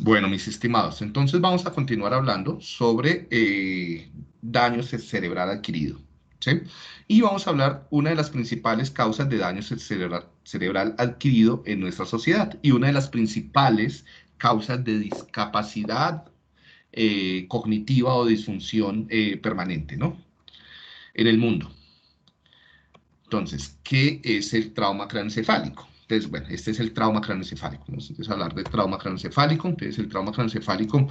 Bueno, mis estimados, entonces vamos a continuar hablando sobre daño cerebral adquirido, ¿sí? Y vamos a hablar una de las principales causas de daño cerebral adquirido en nuestra sociedad y una de las principales causas de discapacidad cognitiva o disfunción permanente, ¿no? En el mundo. Entonces, ¿qué es el trauma craneoencefálico? Entonces, bueno, este es el trauma craneoencefálico. ¿No? Entonces, hablar de trauma craneoencefálico. Entonces, el trauma craneoencefálico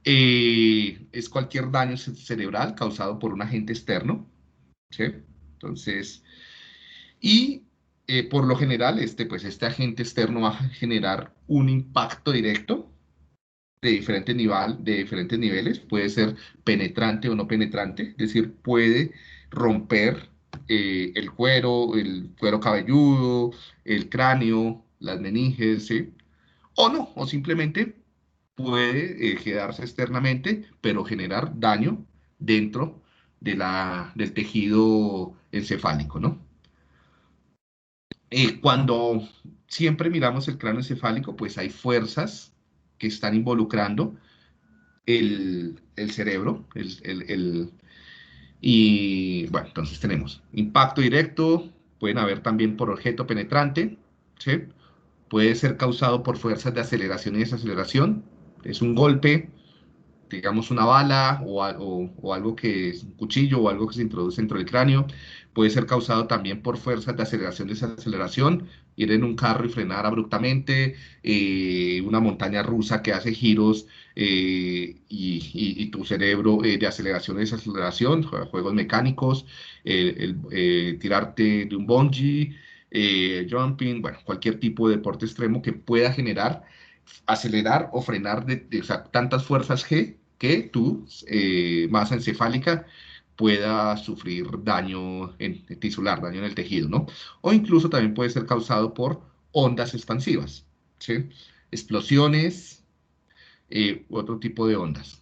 es cualquier daño cerebral causado por un agente externo, ¿sí? Entonces, y por lo general, este agente externo va a generar un impacto directo de diferentes niveles, puede ser penetrante o no penetrante, es decir, puede romper el cuero cabelludo, el cráneo, las meninges, ¿sí? O no, o simplemente puede quedarse externamente, pero generar daño dentro del tejido encefálico, ¿no? Cuando siempre miramos el cráneo encefálico, pues hay fuerzas que están involucrando el cerebro. Y bueno, entonces tenemos impacto directo, pueden haber también por objeto penetrante, ¿sí? Puede ser causado por fuerzas de aceleración y desaceleración. Es un golpe, digamos una bala o algo que es un cuchillo o algo que se introduce dentro del cráneo. Puede ser causado también por fuerzas de aceleración y desaceleración, ir en un carro y frenar abruptamente, una montaña rusa que hace giros y tu cerebro de aceleración y desaceleración, juegos mecánicos, tirarte de un bungee, jumping, bueno, cualquier tipo de deporte extremo que pueda generar acelerar o frenar o sea, tantas fuerzas G que tu masa encefálica pueda sufrir daño tisular, daño en el tejido, ¿no? O incluso también puede ser causado por ondas expansivas, ¿sí? Explosiones u otro tipo de ondas.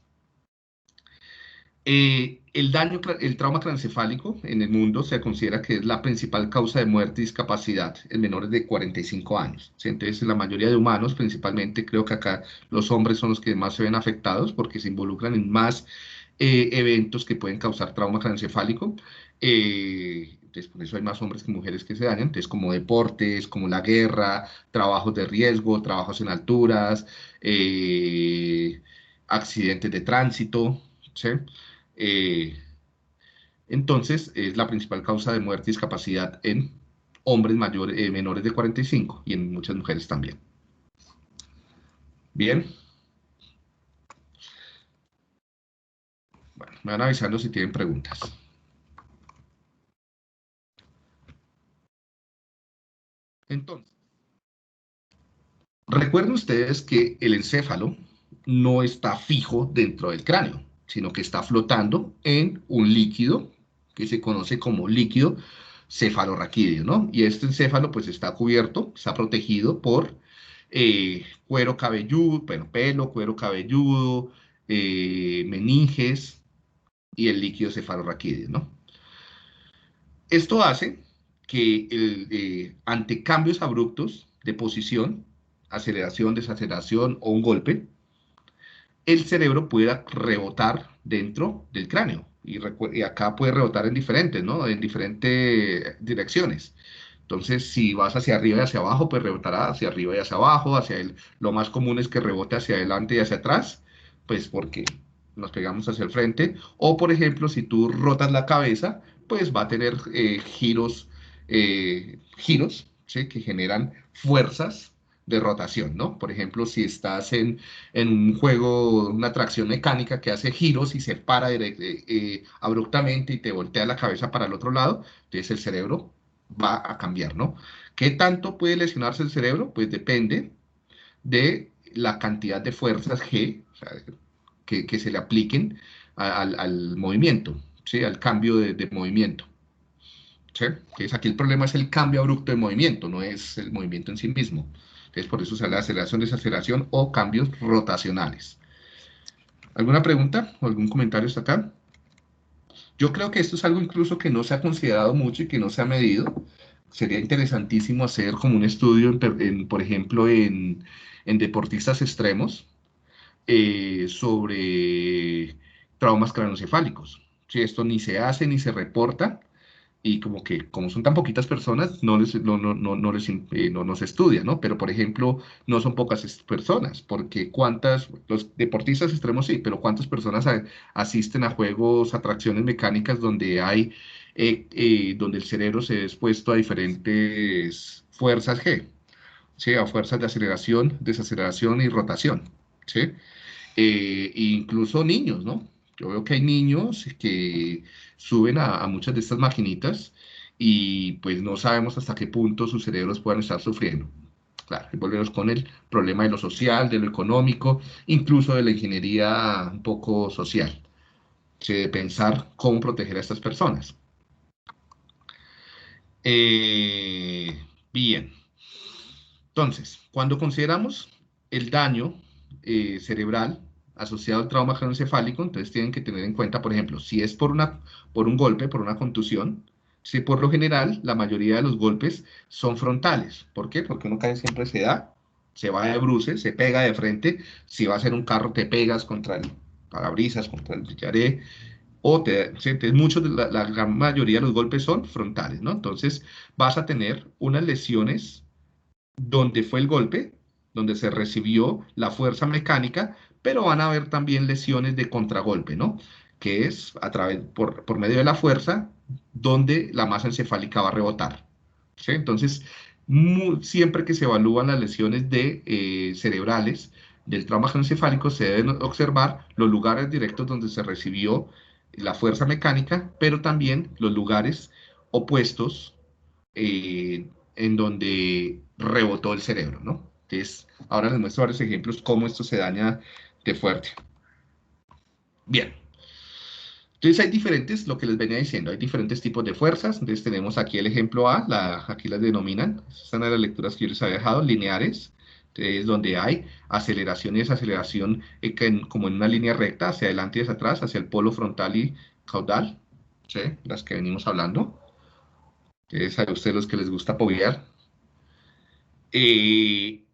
El trauma craneoencefálico en el mundo se considera que es la principal causa de muerte y discapacidad en menores de 45 años. ¿Sí? Entonces, la mayoría de humanos, principalmente creo que acá los hombres son los que más se ven afectados porque se involucran en más eventos que pueden causar trauma craneoencefálico. Entonces, por eso hay más hombres que mujeres que se dañan. Entonces, como deportes, como la guerra, trabajos de riesgo, trabajos en alturas, accidentes de tránsito, ¿sí? Eh, entonces, es la principal causa de muerte y discapacidad en hombres mayores, menores de 45 y en muchas mujeres también. Bien, bueno, me van avisando si tienen preguntas. Entonces, recuerden ustedes que el encéfalo no está fijo dentro del cráneo, sino que está flotando en un líquido que se conoce como líquido cefalorraquídeo, ¿no? Y este encéfalo pues está cubierto, está protegido por cuero cabelludo, bueno, pelo, cuero cabelludo, meninges y el líquido cefalorraquídeo, ¿no? Esto hace que ante cambios abruptos de posición, aceleración, desaceleración o un golpe, el cerebro pueda rebotar dentro del cráneo. Y acá puede rebotar en diferentes, ¿no? En diferentes direcciones. Entonces, si vas hacia arriba y hacia abajo, pues rebotará hacia arriba y hacia abajo, lo más común es que rebote hacia adelante y hacia atrás, pues porque nos pegamos hacia el frente. O, por ejemplo, si tú rotas la cabeza, pues va a tener giros, ¿sí? Que generan fuerzas de rotación, ¿no? Por ejemplo, si estás en un juego, una atracción mecánica que hace giros y se para abruptamente y te voltea la cabeza para el otro lado, entonces el cerebro va a cambiar, ¿no? ¿Qué tanto puede lesionarse el cerebro? Pues depende de la cantidad de fuerzas G, o sea, que se le apliquen al movimiento, ¿sí? Al cambio de movimiento. ¿Sí? Entonces aquí el problema es el cambio abrupto de movimiento, no es el movimiento en sí mismo. Entonces por eso sale aceleración, desaceleración o cambios rotacionales. ¿Alguna pregunta o algún comentario hasta acá? Yo creo que esto es algo incluso que no se ha considerado mucho y que no se ha medido. Sería interesantísimo hacer como un estudio, por ejemplo, en deportistas extremos, sobre traumas craneoencefálicos. Si esto ni se hace ni se reporta, y como que como son tan poquitas personas, no se estudia, ¿no? Pero, por ejemplo, no son pocas personas, porque los deportistas extremos sí, pero ¿cuántas personas asisten a juegos, atracciones mecánicas donde donde el cerebro se ve expuesto a diferentes fuerzas G, ¿sí? A fuerzas de aceleración, desaceleración y rotación, ¿sí? Incluso niños, ¿no? Yo veo que hay niños que suben a muchas de estas maquinitas y pues no sabemos hasta qué punto sus cerebros puedan estar sufriendo. Claro, y volvemos con el problema de lo social, de lo económico, incluso de la ingeniería un poco social, ¿sí? De pensar cómo proteger a estas personas. Eh, Bien, entonces, cuando consideramos el daño cerebral asociado al trauma craneoencefálico, entonces tienen que tener en cuenta, por ejemplo, si es por un golpe, por una contusión, si por lo general la mayoría de los golpes son frontales. ¿Por qué? Porque uno casi siempre se va de bruces, se pega de frente. Si va a ser un carro, te pegas contra el parabrisas, contra el villaré, sí, entonces muchos la gran mayoría de los golpes son frontales, ¿no? Entonces vas a tener unas lesiones donde fue el golpe, donde se recibió la fuerza mecánica, pero van a haber también lesiones de contragolpe, ¿no? Que es por medio de la fuerza donde la masa encefálica va a rebotar. ¿Sí? Entonces, siempre que se evalúan las lesiones cerebrales del trauma craneoencefálico, se deben observar los lugares directos donde se recibió la fuerza mecánica, pero también los lugares opuestos en donde rebotó el cerebro, ¿no? Entonces, ahora les muestro varios ejemplos cómo esto se daña de fuerte. Bien, entonces hay diferentes, lo que les venía diciendo, hay diferentes tipos de fuerzas. Entonces tenemos aquí el ejemplo A, aquí las denominan, estas son las lecturas que yo les había dejado, lineares. Entonces, donde hay aceleración y desaceleración como en una línea recta, hacia adelante y hacia atrás, hacia el polo frontal y caudal, ¿sí? Las que venimos hablando. Entonces, a ustedes los que les gusta apoyar. Eh,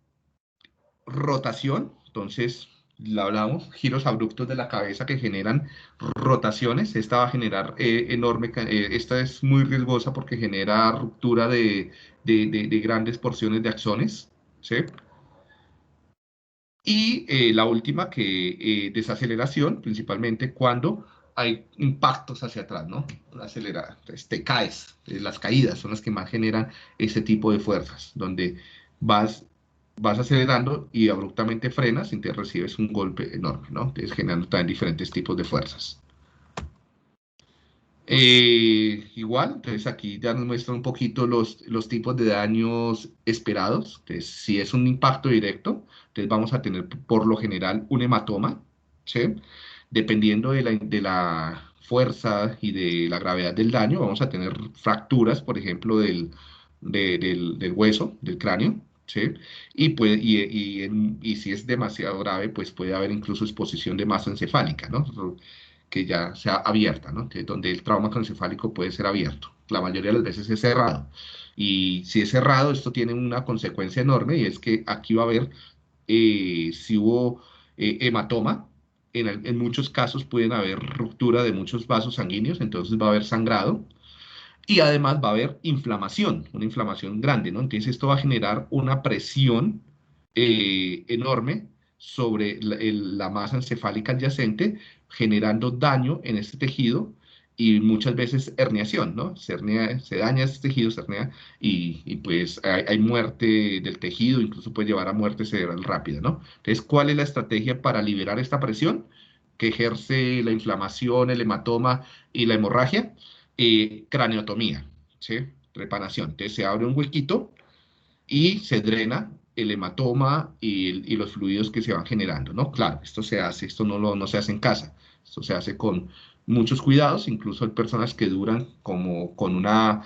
Rotación, entonces la hablamos, giros abruptos de la cabeza que generan rotaciones. Esta va a generar esta es muy riesgosa porque genera ruptura de grandes porciones de axones, ¿sí? Y la última que desaceleración, principalmente cuando hay impactos hacia atrás, ¿no? Acelerada, entonces te caes. Las caídas son las que más generan ese tipo de fuerzas, donde vas, vas acelerando y abruptamente frenas y te recibes un golpe enorme, ¿no? Entonces generando también diferentes tipos de fuerzas. Igual, entonces aquí ya nos muestran un poquito los tipos de daños esperados. Entonces, si es un impacto directo, entonces vamos a tener por lo general un hematoma, ¿sí? Dependiendo de la fuerza y de la gravedad del daño, vamos a tener fracturas, por ejemplo, del hueso, del cráneo, ¿sí? Y si es demasiado grave, pues puede haber incluso exposición de masa encefálica, ¿no? Que ya sea abierta, ¿no? Que donde el trauma craneoencefálico puede ser abierto. La mayoría de las veces es cerrado. Y si es cerrado, esto tiene una consecuencia enorme y es que aquí va a haber, si hubo hematoma, en muchos casos pueden haber ruptura de muchos vasos sanguíneos, entonces va a haber sangrado y además va a haber inflamación, una inflamación grande, ¿no? Entonces esto va a generar una presión enorme sobre la masa encefálica adyacente, generando daño en este tejido y muchas veces herniación, ¿no? Se daña este tejido, se hernia pues hay muerte del tejido, incluso puede llevar a muerte cerebral rápida, ¿no? Entonces, ¿cuál es la estrategia para liberar esta presión que ejerce la inflamación, el hematoma y la hemorragia? Craneotomía, ¿sí? Trepanación. Entonces se abre un huequito y se drena el hematoma y los fluidos que se van generando, ¿no? Claro, esto no se hace en casa, esto se hace con muchos cuidados, incluso hay personas que duran como con una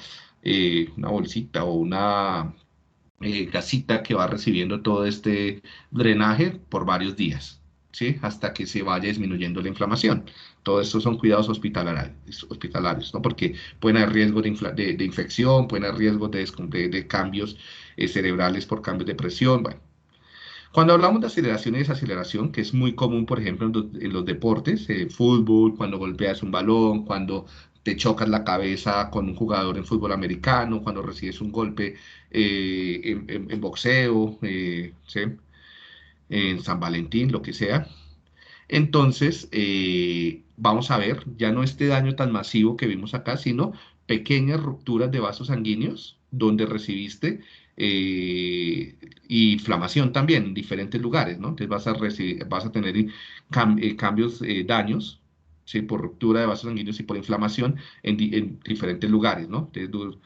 bolsita o una gasita que va recibiendo todo este drenaje por varios días, ¿sí? Hasta que se vaya disminuyendo la inflamación. Todo esto son cuidados hospitalarios, ¿no? Porque pueden haber riesgos de infección, pueden haber riesgos de cambios cerebrales por cambios de presión, bueno. Cuando hablamos de aceleración y desaceleración, que es muy común, por ejemplo, en los deportes, fútbol, cuando golpeas un balón, cuando te chocas la cabeza con un jugador en fútbol americano, cuando recibes un golpe en boxeo, ¿sí? En San Valentín, lo que sea. Entonces, vamos a ver ya no este daño tan masivo que vimos acá, sino pequeñas rupturas de vasos sanguíneos donde recibiste inflamación también en diferentes lugares, ¿no? Entonces vas a tener cambios, daños, ¿sí? Por ruptura de vasos sanguíneos y por inflamación en diferentes lugares, ¿no? Entonces,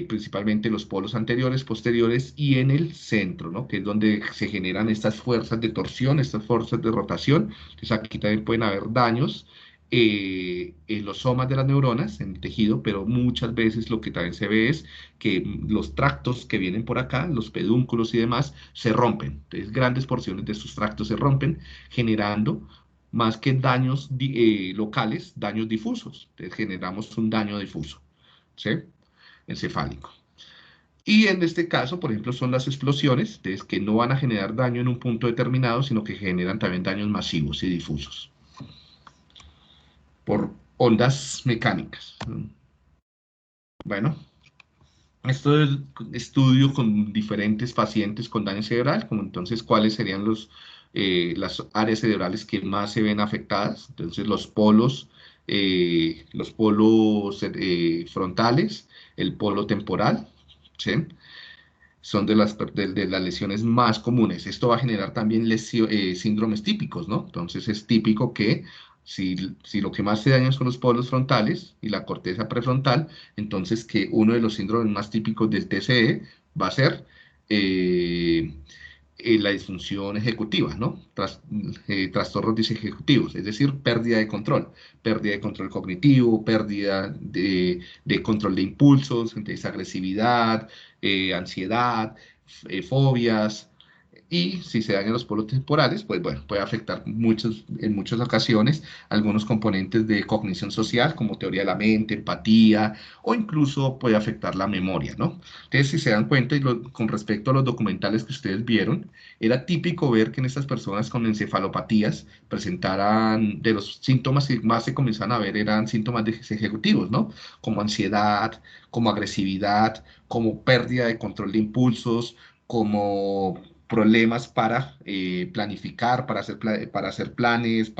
principalmente los polos anteriores, posteriores y en el centro, ¿no? Que es donde se generan estas fuerzas de torsión, estas fuerzas de rotación. Entonces aquí también pueden haber daños en los somas de las neuronas, en el tejido, pero muchas veces lo que también se ve es que los tractos que vienen por acá, los pedúnculos y demás, se rompen. Entonces grandes porciones de estos tractos se rompen, generando más que daños locales, daños difusos. Entonces generamos un daño difuso, ¿sí? Encefálico. Y en este caso, por ejemplo, son las explosiones, entonces, que no van a generar daño en un punto determinado, sino que generan también daños masivos y difusos por ondas mecánicas. Bueno, esto es estudio con diferentes pacientes con daño cerebral, como entonces cuáles serían las áreas cerebrales que más se ven afectadas. Entonces los polos frontales, el polo temporal, ¿sí? Son de las lesiones más comunes. Esto va a generar también síndromes típicos, ¿no? Entonces es típico que si lo que más se daña son los polos frontales y la corteza prefrontal, entonces que uno de los síndromes más típicos del TCE va a ser eh, la disfunción ejecutiva, ¿no? Trastornos disejecutivos, es decir, pérdida de control cognitivo, pérdida de control de impulsos, entonces agresividad, ansiedad, fobias, y si se dañan los polos temporales, pues bueno, puede afectar en muchas ocasiones algunos componentes de cognición social, como teoría de la mente, empatía, o incluso puede afectar la memoria, ¿no? Entonces, si se dan cuenta, con respecto a los documentales que ustedes vieron, era típico ver que en estas personas con encefalopatías presentaran, de los síntomas que más se comenzaban a ver eran síntomas ejecutivos, ¿no? Como ansiedad, como agresividad, como pérdida de control de impulsos, como problemas para planificar, para hacer planes,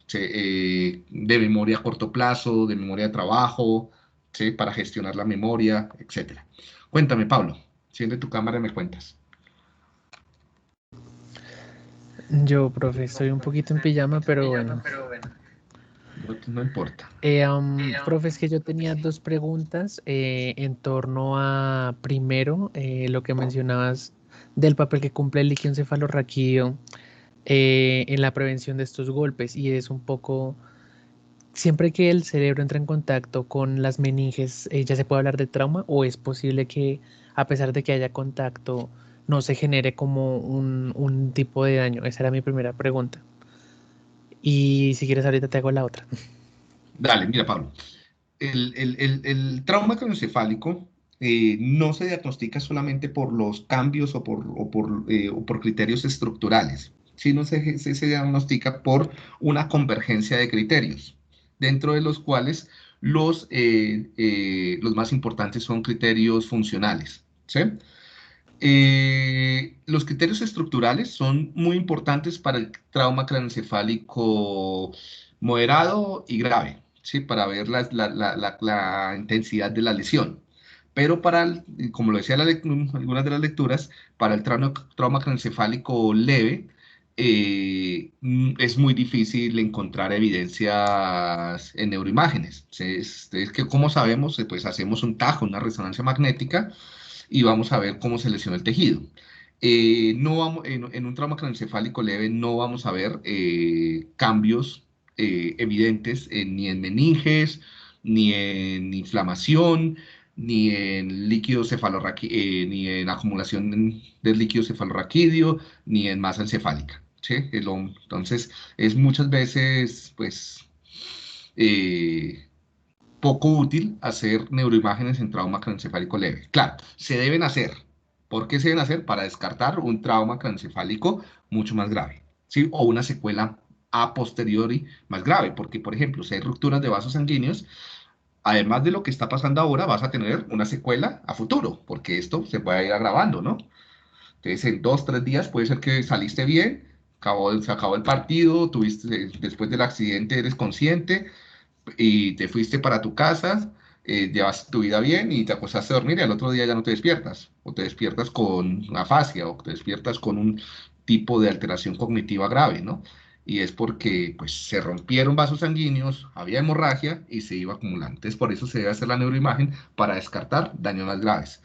de memoria a corto plazo, de memoria de trabajo, ¿sí? Para gestionar la memoria, etcétera. Cuéntame, Pablo, enciende tu cámara y me cuentas. Yo, profe, estoy un poquito en pijama, pero bueno. No, no importa. Profe, es que yo tenía dos preguntas en torno a, primero, lo que mencionabas del papel que cumple el líquido encefalorraquídeo en la prevención de estos golpes. Y es un poco, siempre que el cerebro entra en contacto con las meninges, ¿ya se puede hablar de trauma o es posible que, a pesar de que haya contacto, no se genere como un tipo de daño? Esa era mi primera pregunta. Y si quieres, ahorita te hago la otra. Dale, mira, Pablo. El trauma craneoencefálico no se diagnostica solamente por los cambios o por criterios estructurales, sino se diagnostica por una convergencia de criterios, dentro de los cuales los más importantes son criterios funcionales, ¿sí? Los criterios estructurales son muy importantes para el trauma craneoencefálico moderado y grave, ¿sí? Para ver la intensidad de la lesión. Pero como lo decía algunas de las lecturas, para el trauma craneoencefálico leve, es muy difícil encontrar evidencias en neuroimágenes. ¿Sí? Es que, como sabemos, pues hacemos un tajo, una resonancia magnética, y vamos a ver cómo se lesiona el tejido. No vamos, en un trauma craneoencefálico leve no vamos a ver cambios evidentes ni en meninges, ni en inflamación, ni en ni en acumulación del líquido cefalorraquídeo, ni en masa encefálica. ¿Sí? Entonces, es muchas veces, pues, eh, poco útil hacer neuroimágenes en trauma craneoencefálico leve. Claro, se deben hacer, ¿Por qué se deben hacer? Para descartar un trauma craneoencefálico mucho más grave, ¿sí? O una secuela a posteriori más grave, porque, por ejemplo, si hay rupturas de vasos sanguíneos, además de lo que está pasando ahora, vas a tener una secuela a futuro, porque esto se puede ir agravando, ¿no? Entonces, en 2, 3 días puede ser que saliste bien, se acabó el partido, tuviste, después del accidente eres consciente y te fuiste para tu casa, llevas tu vida bien y te acostaste a dormir y al otro día ya no te despiertas, o te despiertas con afasia, o te despiertas con un tipo de alteración cognitiva grave, ¿no? Y es porque pues, se rompieron vasos sanguíneos, había hemorragia y se iba acumulando. Entonces, por eso se debe hacer la neuroimagen para descartar daños más graves.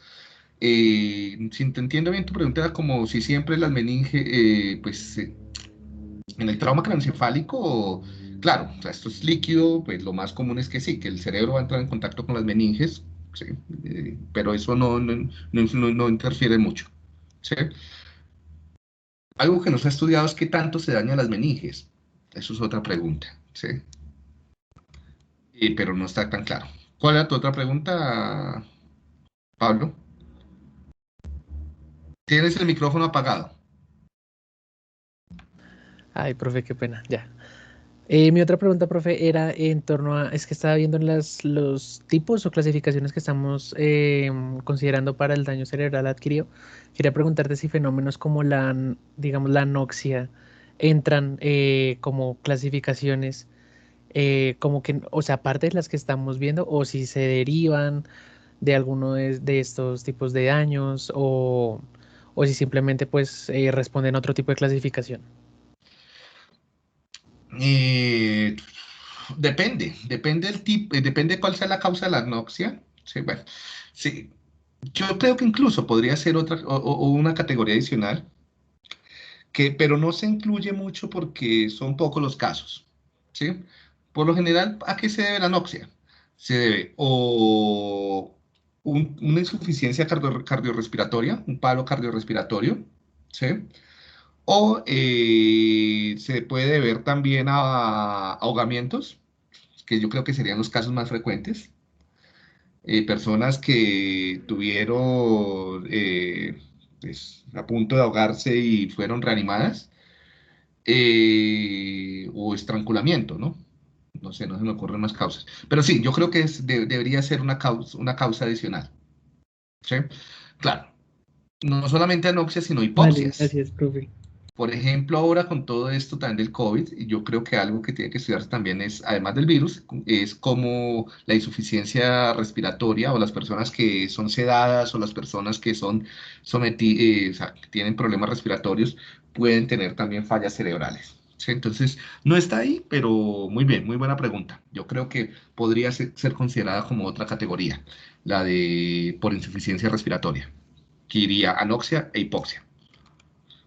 Si te entiendo bien, tu pregunta era como si siempre las meninges, en el trauma craneoencefálico, claro, o sea, esto es líquido, pues lo más común es que sí, que el cerebro va a entrar en contacto con las meninges, sí, pero eso no interfiere mucho, ¿sí? Algo que no se ha estudiado es qué tanto se dañan las meninges. Eso es otra pregunta, ¿sí? Pero no está tan claro. ¿Cuál era tu otra pregunta, Pablo? Tienes el micrófono apagado. Ay, profe, qué pena, ya. Mi otra pregunta, profe, era en torno a, es que estaba viendo los tipos o clasificaciones que estamos considerando para el daño cerebral adquirido. Quería preguntarte si fenómenos como digamos, la anoxia entran como clasificaciones, como que, o sea, aparte de las que estamos viendo, o si se derivan de alguno de estos tipos de daños, o si simplemente pues responden a otro tipo de clasificación. Eh, depende del tipo, depende cuál sea la causa de la anoxia. Sí, bueno, sí, yo creo que incluso podría ser otra o una categoría adicional, pero no se incluye mucho porque son pocos los casos, ¿sí? Por lo general, ¿a qué se debe la anoxia? Se debe o una insuficiencia cardiorrespiratoria, un paro cardiorrespiratorio, ¿sí? O se puede deber también a ahogamientos, que yo creo que serían los casos más frecuentes. Personas que tuvieron pues, a punto de ahogarse y fueron reanimadas, o estrangulamiento, ¿no? No sé, no se me ocurren más causas. Pero sí, yo creo que debería ser una causa adicional. ¿Sí? Claro, no solamente anoxias, sino Vale, hipoxias. gracias, profe. Por ejemplo, ahora con todo esto también del COVID, y yo creo que algo que tiene que estudiarse también es, además del virus, es como la insuficiencia respiratoria o las personas que son sedadas o las personas que son o sea, que tienen problemas respiratorios pueden tener también fallas cerebrales. ¿Sí? Entonces, no está ahí, pero muy bien, muy buena pregunta. Yo creo que podría ser considerada como otra categoría, la de por insuficiencia respiratoria, que iría anoxia e hipoxia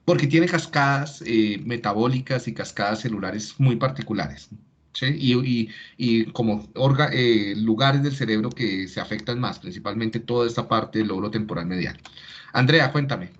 porque tiene cascadas metabólicas y cascadas celulares muy particulares. ¿Sí? Y como lugares del cerebro que se afectan más, principalmente toda esta parte del lóbulo temporal medial. Andrea, cuéntame.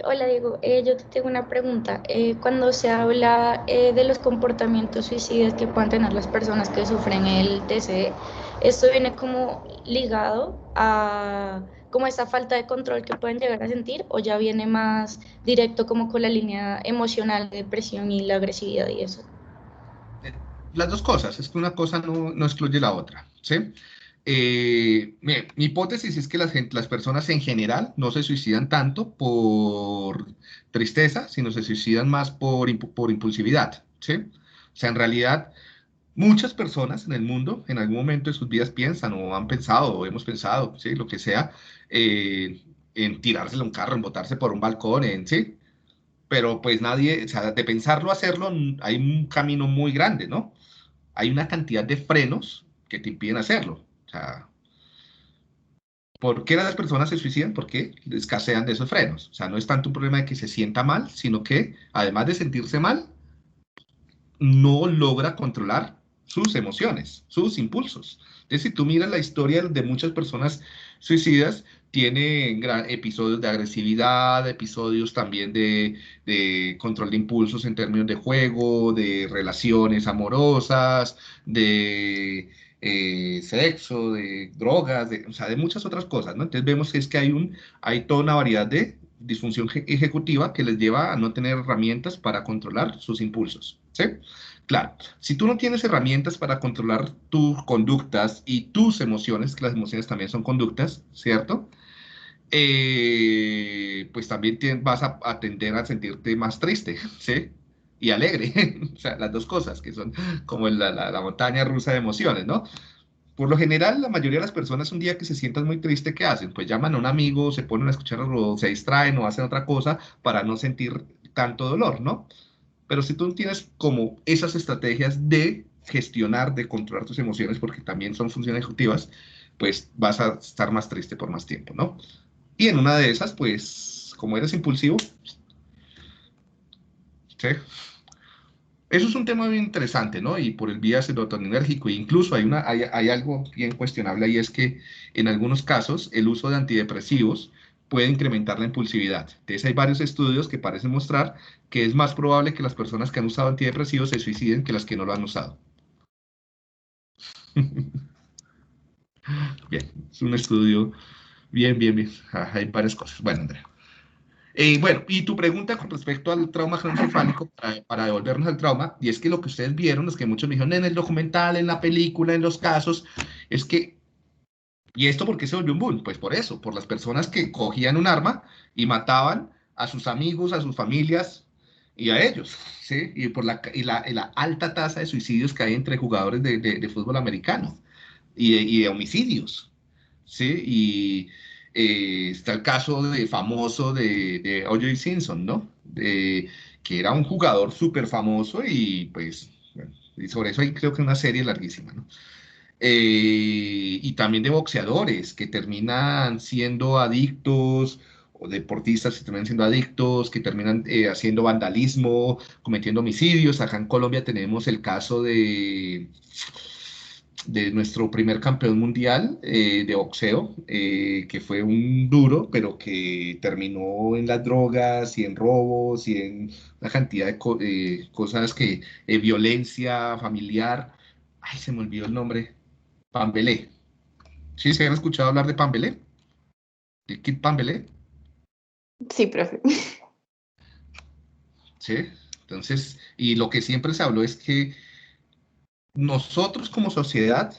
Hola Diego, yo te tengo una pregunta. Cuando se habla de los comportamientos suicidas que puedan tener las personas que sufren el TCE, ¿esto viene como ligado a como esa falta de control que pueden llegar a sentir o ya viene más directo como con la línea emocional de depresión y la agresividad y eso? Las dos cosas, es que una cosa no excluye la otra, ¿sí? Mi hipótesis es que las personas en general no se suicidan tanto por tristeza, sino se suicidan más por impulsividad, ¿sí? O sea, en realidad, muchas personas en el mundo en algún momento de sus vidas piensan o han pensado o hemos pensado, ¿sí? Lo que sea, en tirárselo a un carro, en botarse por un balcón, ¿sí? Pero pues nadie, o sea, de pensarlo a hacerlo, hay un camino muy grande, ¿no? Hay una cantidad de frenos que te impiden hacerlo. O sea, ¿por qué las personas se suicidan? Porque escasean de esos frenos. O sea, no es tanto un problema de que se sienta mal, sino que además de sentirse mal, no logra controlar sus emociones, sus impulsos. Entonces, si tú miras la historia de muchas personas suicidas, tienen episodios de agresividad, episodios también de control de impulsos en términos de juego, de relaciones amorosas, de sexo, de drogas, o sea, de muchas otras cosas, ¿no? Entonces vemos que es que hay toda una variedad de disfunción ejecutiva que les lleva a no tener herramientas para controlar sus impulsos, ¿sí? Claro, si tú no tienes herramientas para controlar tus conductas y tus emociones, que las emociones también son conductas, ¿cierto? Pues también vas a tender a sentirte más triste, ¿sí? Y alegre, o sea, las dos cosas, que son como la montaña rusa de emociones, ¿no? Por lo general, la mayoría de las personas un día que se sientan muy triste, ¿qué hacen? Pues llaman a un amigo, se ponen a escuchar o se distraen o hacen otra cosa para no sentir tanto dolor, ¿no? Pero si tú tienes como esas estrategias de gestionar, de controlar tus emociones, porque también son funciones ejecutivas, pues vas a estar más triste por más tiempo, ¿no? Y en una de esas, pues, como eres impulsivo, ¿sí? Eso es un tema bien interesante, ¿no? Y por el vía serotoninérgico, incluso hay algo bien cuestionable ahí, es que en algunos casos el uso de antidepresivos puede incrementar la impulsividad. Entonces hay varios estudios que parecen mostrar que es más probable que las personas que han usado antidepresivos se suiciden que las que no lo han usado. Bien, es un estudio bien. Hay varias cosas. Bueno, Andrea. Bueno, y tu pregunta con respecto al trauma craneoencefálico, para devolvernos al trauma, y es que lo que ustedes vieron, los que muchos me dijeron en el documental, en la película, en los casos, es que, ¿y esto por qué se volvió un boom? Pues por eso, por las personas que cogían un arma y mataban a sus amigos, a sus familias y a ellos, ¿sí? Y por la alta tasa de suicidios que hay entre jugadores de fútbol americano y de homicidios. ¿Sí? Y está el caso famoso de O.J. Simpson, ¿no? Que era un jugador súper famoso y pues, bueno, y sobre eso hay creo que una serie larguísima, ¿no? Y también de boxeadores que terminan siendo adictos o deportistas que terminan siendo adictos, que terminan haciendo vandalismo, cometiendo homicidios. Acá en Colombia tenemos el caso de nuestro primer campeón mundial de boxeo, que fue un duro, pero que terminó en las drogas y en robos y en una cantidad de cosas violencia familiar. Ay, se me olvidó el nombre. Pambelé. ¿Sí se han escuchado hablar de Pambelé? ¿De Kid Pambelé? Sí, profe. ¿Sí? Entonces, y lo que siempre se habló es que nosotros como sociedad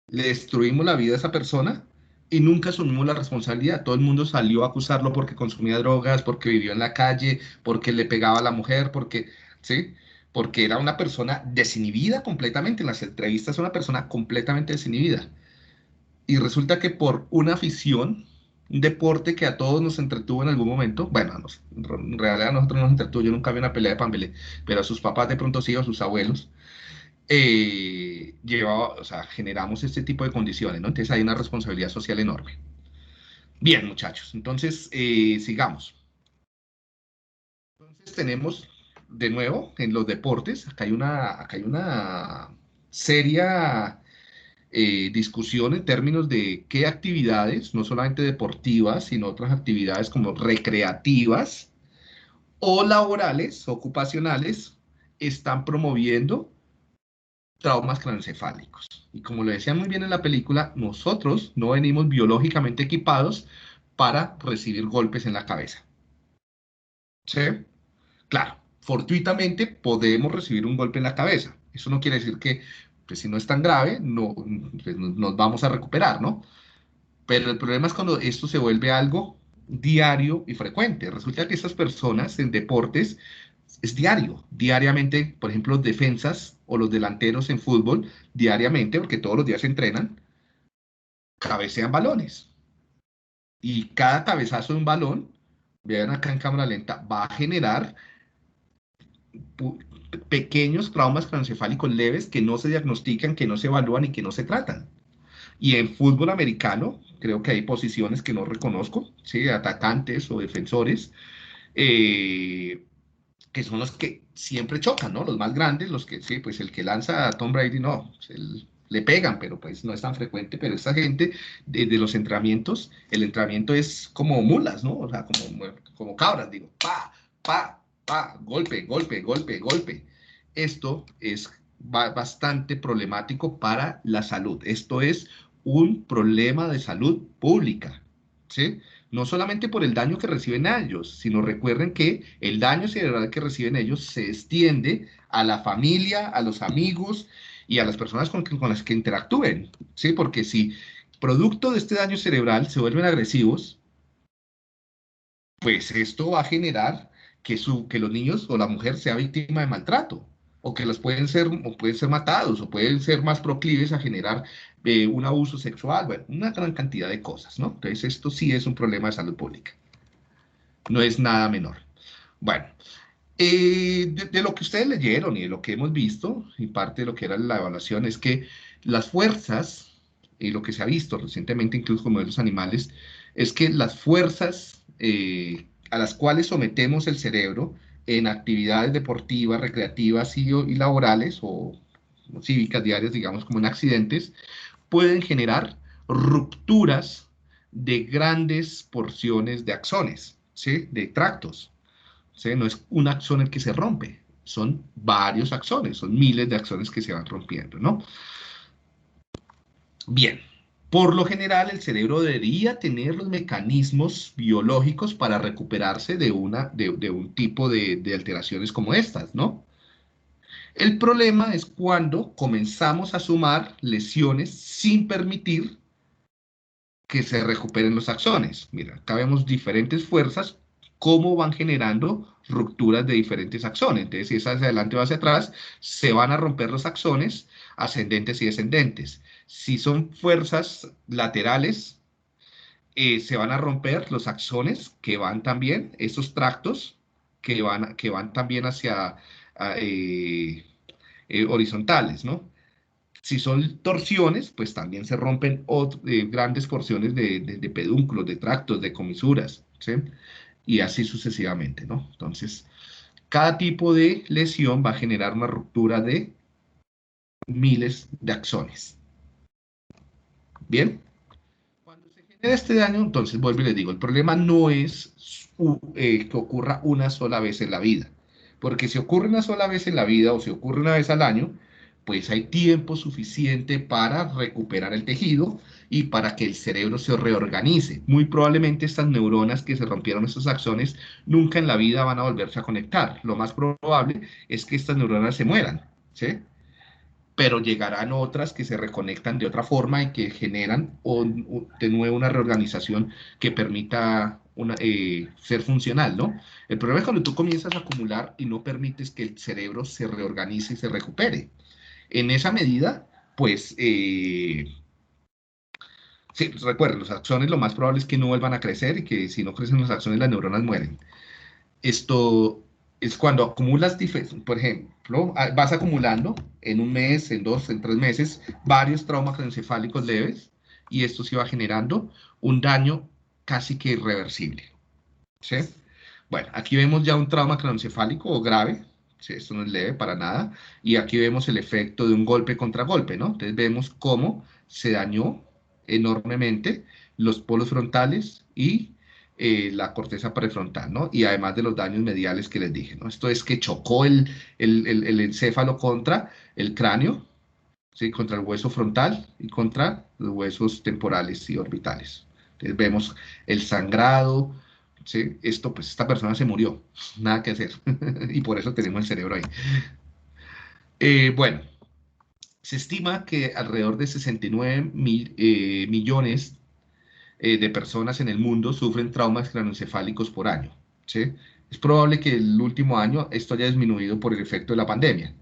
le destruimos la vida a esa persona y nunca asumimos la responsabilidad. Todo el mundo salió a acusarlo porque consumía drogas, porque vivió en la calle, porque le pegaba a la mujer, porque, ¿sí? Porque era una persona desinhibida completamente. En las entrevistas, una persona completamente desinhibida. Y resulta que por una afición, un deporte que a todos nos entretuvo en algún momento, bueno, en realidad a nosotros nos entretuvo, yo nunca vi una pelea de Pambelé, pero a sus papás de pronto sí, o a sus abuelos, o sea, generamos este tipo de condiciones, ¿no? Entonces hay una responsabilidad social enorme. Bien, muchachos, entonces sigamos. Entonces tenemos de nuevo en los deportes, acá hay una seria discusión en términos de qué actividades, no solamente deportivas, sino otras actividades como recreativas o laborales, ocupacionales, están promoviendo traumas craneoencefálicos. Y como lo decía muy bien en la película, nosotros no venimos biológicamente equipados para recibir golpes en la cabeza. ¿Sí? Claro, fortuitamente podemos recibir un golpe en la cabeza. Eso no quiere decir que, pues, si no es tan grave, no, pues, nos vamos a recuperar, ¿no? Pero el problema es cuando esto se vuelve algo diario y frecuente. Resulta que estas personas en deportes es diario, diariamente, por ejemplo, los defensas o los delanteros en fútbol, diariamente, porque todos los días se entrenan, cabecean balones. Y cada cabezazo de un balón, vean acá en cámara lenta, va a generar pequeños traumas craneoencefálicos leves que no se diagnostican, que no se evalúan y que no se tratan. Y en fútbol americano, creo que hay posiciones que no reconozco, ¿sí? Atacantes o defensores, eh, que son los que siempre chocan, ¿no? Los más grandes, los que, sí, pues el que lanza a Tom Brady, no, pues le pegan, pero pues no es tan frecuente, pero esta gente de los entrenamientos, el entrenamiento es como mulas, ¿no? O sea, como cabras, digo, pa, golpe. Esto es bastante problemático para la salud. Esto es un problema de salud pública, ¿sí? No solamente por el daño que reciben ellos, sino recuerden que el daño cerebral que reciben ellos se extiende a la familia, a los amigos y a las personas con las que interactúen, ¿sí? Porque si producto de este daño cerebral se vuelven agresivos, pues esto va a generar que los niños o la mujer sea víctima de maltrato, o que pueden ser matados, o pueden ser más proclives a generar un abuso sexual, bueno, una gran cantidad de cosas, ¿no? Entonces esto sí es un problema de salud pública, no es nada menor. Bueno, de lo que ustedes leyeron y de lo que hemos visto, y parte de lo que era la evaluación, es que las fuerzas, y lo que se ha visto recientemente incluso con modelos animales, es que las fuerzas a las cuales sometemos el cerebro en actividades deportivas, recreativas y laborales, o cívicas diarias, digamos, como en accidentes, pueden generar rupturas de grandes porciones de axones, ¿sí? De tractos. ¿Sí? No es un axón el que se rompe, son varios axones, son miles de axones que se van rompiendo, ¿no? Bien, por lo general el cerebro debería tener los mecanismos biológicos para recuperarse de un tipo de alteraciones como estas, ¿no? El problema es cuando comenzamos a sumar lesiones sin permitir que se recuperen los axones. Mira, acá vemos diferentes fuerzas, cómo van generando rupturas de diferentes axones. Entonces, si es hacia adelante o hacia atrás, se van a romper los axones ascendentes y descendentes. Si son fuerzas laterales, se van a romper los axones que van también, esos tractos que van también hacia horizontales, ¿no? Si son torsiones, pues también se rompen grandes porciones de pedúnculos, de tractos, de comisuras, ¿sí? Y así sucesivamente, ¿no? Entonces, cada tipo de lesión va a generar una ruptura de miles de axones. ¿Bien? Cuando se genera este daño, entonces vuelvo y les digo, el problema no es que ocurra una sola vez en la vida, porque si ocurre una sola vez en la vida o si ocurre una vez al año, pues hay tiempo suficiente para recuperar el tejido y para que el cerebro se reorganice. Muy probablemente estas neuronas que se rompieron, estos axones, nunca en la vida van a volverse a conectar. Lo más probable es que estas neuronas se mueran, ¿sí? Pero llegarán otras que se reconectan de otra forma y que generan de nuevo una reorganización que permita ser funcional, ¿no? El problema es cuando tú comienzas a acumular y no permites que el cerebro se reorganice y se recupere. En esa medida, pues, sí, recuerden, los axones lo más probable es que no vuelvan a crecer y que si no crecen los axones las neuronas mueren. Esto es cuando acumulas, por ejemplo, vas acumulando en un mes, en 2, en 3 meses, varios traumas craneoencefálicos leves y esto se va generando un daño casi que irreversible, ¿sí? Bueno, aquí vemos ya un trauma craneoencefálico o grave, ¿sí? Esto no es leve para nada, y aquí vemos el efecto de un golpe contra golpe, ¿no? Entonces vemos cómo se dañó enormemente los polos frontales y la corteza prefrontal, ¿no? Y además de los daños mediales que les dije, ¿no? Esto es que chocó el encéfalo contra el cráneo, ¿sí? Contra el hueso frontal y contra los huesos temporales y orbitales. Entonces vemos el sangrado, ¿sí? Esto, pues esta persona se murió, nada que hacer, y por eso tenemos el cerebro ahí. Bueno, se estima que alrededor de 69 millones de personas en el mundo sufren traumas craneoencefálicos por año, ¿sí? Es probable que el último año esto haya disminuido por el efecto de la pandemia.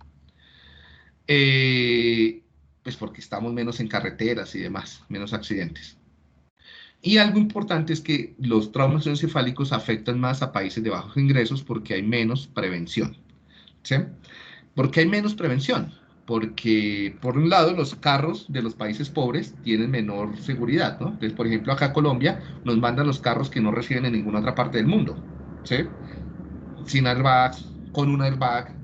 Pues porque estamos menos en carreteras y demás, menos accidentes. Y algo importante es que los traumas encefálicos afectan más a países de bajos ingresos porque hay menos prevención, ¿sí? ¿Por qué hay menos prevención? Porque, por un lado, los carros de los países pobres tienen menor seguridad, ¿no? Entonces, por ejemplo, acá Colombia nos mandan los carros que no reciben en ninguna otra parte del mundo, ¿sí? Sin airbags, con un airbag,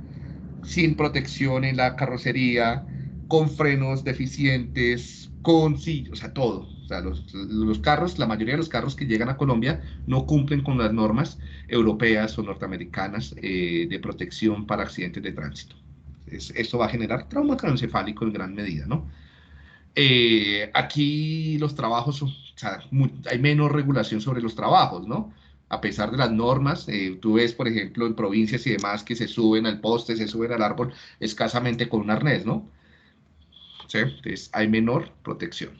sin protección en la carrocería, con frenos deficientes, sí, o sea, todo. O sea, los carros, la mayoría de los carros que llegan a Colombia no cumplen con las normas europeas o norteamericanas de protección para accidentes de tránsito. Esto va a generar trauma craneoencefálico en gran medida, ¿no? Aquí los trabajos, o sea, hay menos regulación sobre los trabajos, ¿no? A pesar de las normas, tú ves, por ejemplo, en provincias y demás que se suben al poste, se suben al árbol escasamente con un arnés, ¿no? ¿Sí? Entonces hay menor protección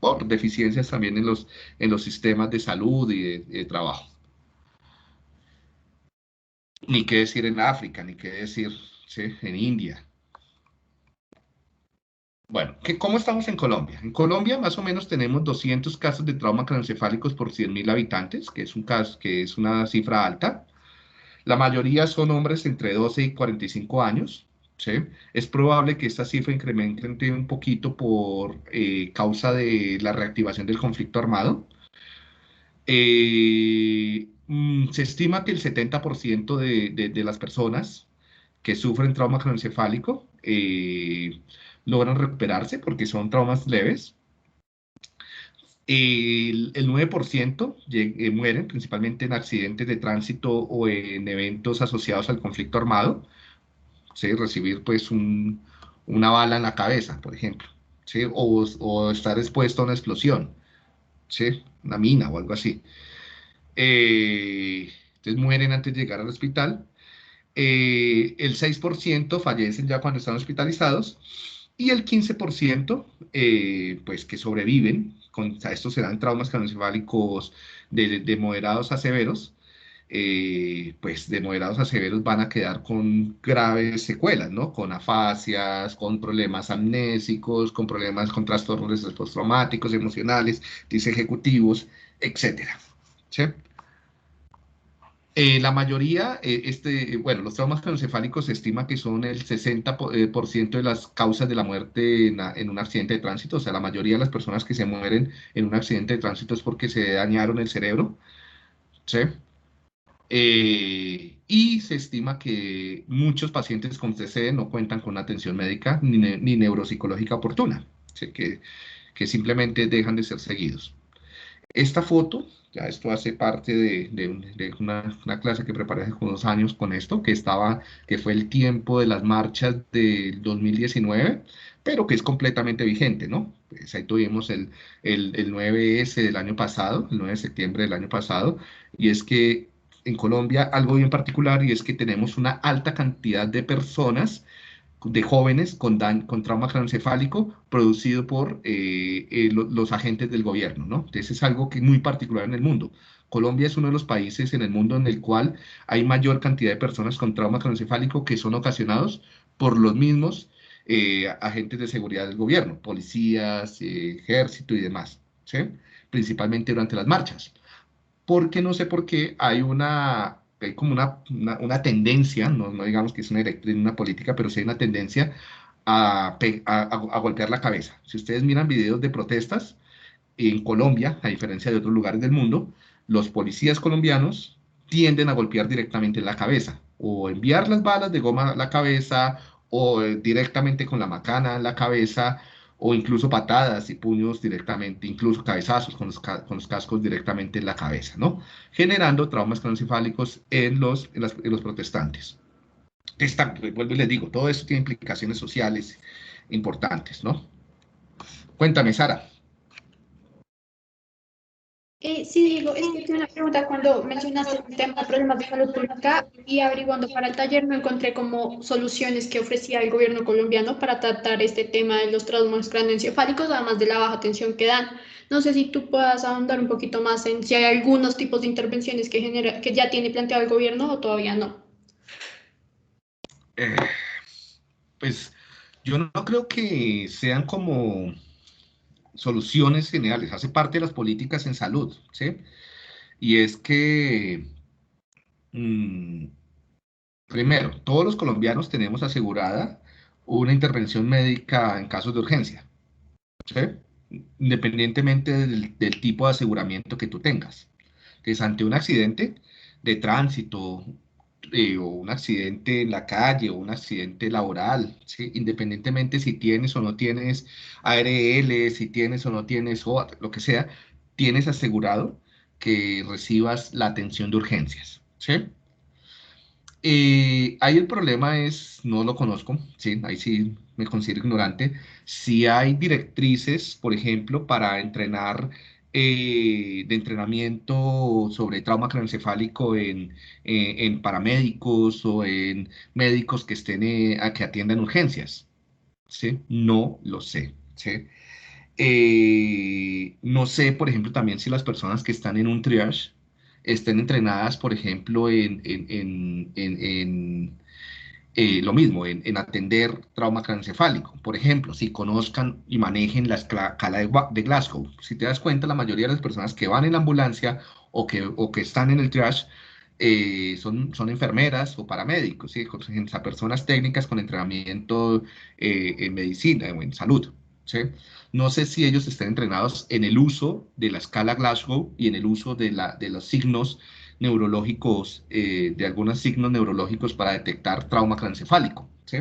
por deficiencias también en los sistemas de salud y de trabajo. Ni qué decir en África, ni qué decir, ¿sí? En India. Bueno, ¿cómo estamos en Colombia? En Colombia más o menos tenemos 200 casos de trauma craneoencefálicos por 100.000 habitantes, que es un caso, que es una cifra alta. La mayoría son hombres entre 12 y 45 años. ¿Sí? Es probable que esta cifra incremente un poquito por causa de la reactivación del conflicto armado. Se estima que el 70% de las personas que sufren trauma craneoencefálico logran recuperarse porque son traumas leves. El 9% mueren principalmente en accidentes de tránsito o en eventos asociados al conflicto armado. ¿Sí? Recibir pues una bala en la cabeza, por ejemplo, ¿sí? O estar expuesto a una explosión, ¿sí? Una mina o algo así. Entonces mueren antes de llegar al hospital. El 6% fallecen ya cuando están hospitalizados y el 15% pues que sobreviven, estos serán traumas craneoencefálicos de moderados a severos, pues de moderados a severos van a quedar con graves secuelas, ¿no? Con afasias, con problemas amnésicos, con problemas con trastornos de estrés postraumáticos, emocionales, disejecutivos, etcétera. ¿Sí? La mayoría, bueno, los traumas craneoencefálicos se estima que son el 60% de las causas de la muerte en un accidente de tránsito. O sea, la mayoría de las personas que se mueren en un accidente de tránsito es porque se dañaron el cerebro. ¿Sí? Y se estima que muchos pacientes con TCE no cuentan con atención médica ni neuropsicológica oportuna. ¿Sí? Que simplemente dejan de ser seguidos. Esta foto, ya esto hace parte de una clase que preparé hace unos años con esto, que fue el tiempo de las marchas del 2019, pero que es completamente vigente, ¿no? Pues ahí tuvimos el 9S del año pasado, el 9 de septiembre del año pasado, y es que en Colombia algo bien particular y es que tenemos una alta cantidad de personas de jóvenes con trauma craneoencefálico producido por los agentes del gobierno, ¿no? Entonces es algo que es muy particular en el mundo. Colombia es uno de los países en el mundo en el cual hay mayor cantidad de personas con trauma craneoencefálico que son ocasionados por los mismos agentes de seguridad del gobierno, policías, ejército y demás, ¿sí? Principalmente durante las marchas porque no sé por qué hay como una tendencia, no digamos que es una política, pero sí hay una tendencia a golpear la cabeza. Si ustedes miran videos de protestas en Colombia, a diferencia de otros lugares del mundo, los policías colombianos tienden a golpear directamente en la cabeza, o enviar las balas de goma a la cabeza, o directamente con la macana en la cabeza, o incluso patadas y puños directamente, incluso cabezazos con los cascos directamente en la cabeza, ¿no? Generando traumas craneoencefálicos en los protestantes. Vuelvo y les digo, todo esto tiene implicaciones sociales importantes, ¿no? Cuéntame, Sara. Sí, Diego, es que tengo una pregunta cuando mencionaste el tema de problemas de salud pública y averiguando para el taller no encontré como soluciones que ofrecía el gobierno colombiano para tratar este tema de los traumas craneoencefálicos, además de la baja atención que dan. No sé si tú puedas ahondar un poquito más en si hay algunos tipos de intervenciones que ya tiene planteado el gobierno o todavía no. Eh, pues yo no creo que sean como soluciones generales, hace parte de las políticas en salud, ¿sí? Y es que, mm, primero, todos los colombianos tenemos asegurada una intervención médica en casos de urgencia, ¿sí? Independientemente del tipo de aseguramiento que tú tengas. Que es ante un accidente de tránsito, o un accidente en la calle o un accidente laboral, ¿sí? Independientemente si tienes o no tienes ARL, si tienes o no tienes o lo que sea, tienes asegurado que recibas la atención de urgencias, ¿sí? Ahí el problema es, no lo conozco, sí, ahí sí me considero ignorante. Si hay directrices, por ejemplo, para entrenar, de entrenamiento sobre trauma craneoencefálico en paramédicos o en médicos que estén, a que atiendan urgencias, ¿sí? No lo sé, ¿sí? No sé, por ejemplo, también si las personas que están en un triage estén entrenadas, por ejemplo, lo mismo, en atender trauma craneoencefálico. Por ejemplo, si conozcan y manejen la escala de Glasgow. Si te das cuenta, la mayoría de las personas que van en la ambulancia o que están en el triage, son enfermeras o paramédicos, ¿sí? O sea, personas técnicas con entrenamiento, en medicina o en salud, ¿sí? No sé si ellos estén entrenados en el uso de la escala Glasgow y en el uso de los signos neurológicos, de algunos signos neurológicos para detectar trauma craneoencefálico, ¿sí?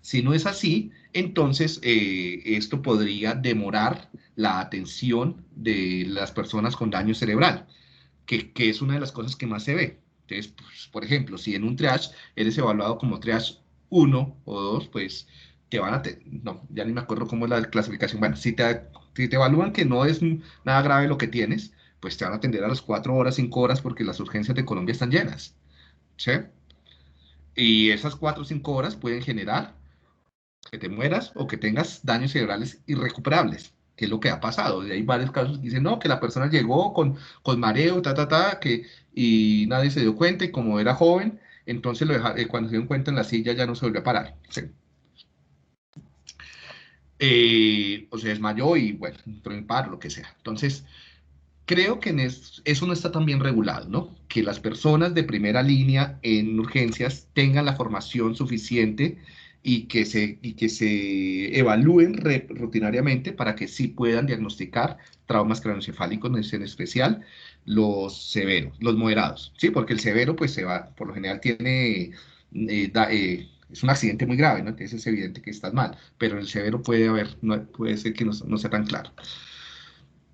Si no es así, entonces, esto podría demorar la atención de las personas con daño cerebral, que es una de las cosas que más se ve. Entonces, pues, por ejemplo, si en un triage eres evaluado como triage 1 o 2, pues te van a... no, ya ni me acuerdo cómo es la clasificación. Bueno, si te evalúan que no es nada grave lo que tienes, pues te van a atender a las 4 horas, 5 horas, porque las urgencias de Colombia están llenas, ¿sí? Y esas 4 o 5 horas pueden generar que te mueras o que tengas daños cerebrales irrecuperables, que es lo que ha pasado. Y hay varios casos que dicen, no, que la persona llegó con mareo, y nadie se dio cuenta, y como era joven, entonces cuando se dio cuenta en la silla ya no se volvió a parar. Sí. O se desmayó y bueno, entró en paro, lo que sea. Entonces, creo que eso no está tan bien regulado, ¿no? Que las personas de primera línea en urgencias tengan la formación suficiente y que se evalúen rutinariamente para que sí puedan diagnosticar traumas craneoencefálicos, en especial los severos, los moderados, ¿sí? Porque el severo, pues por lo general tiene, es un accidente muy grave, ¿no? Entonces es evidente que estás mal, pero el severo puede ser que no sea tan claro.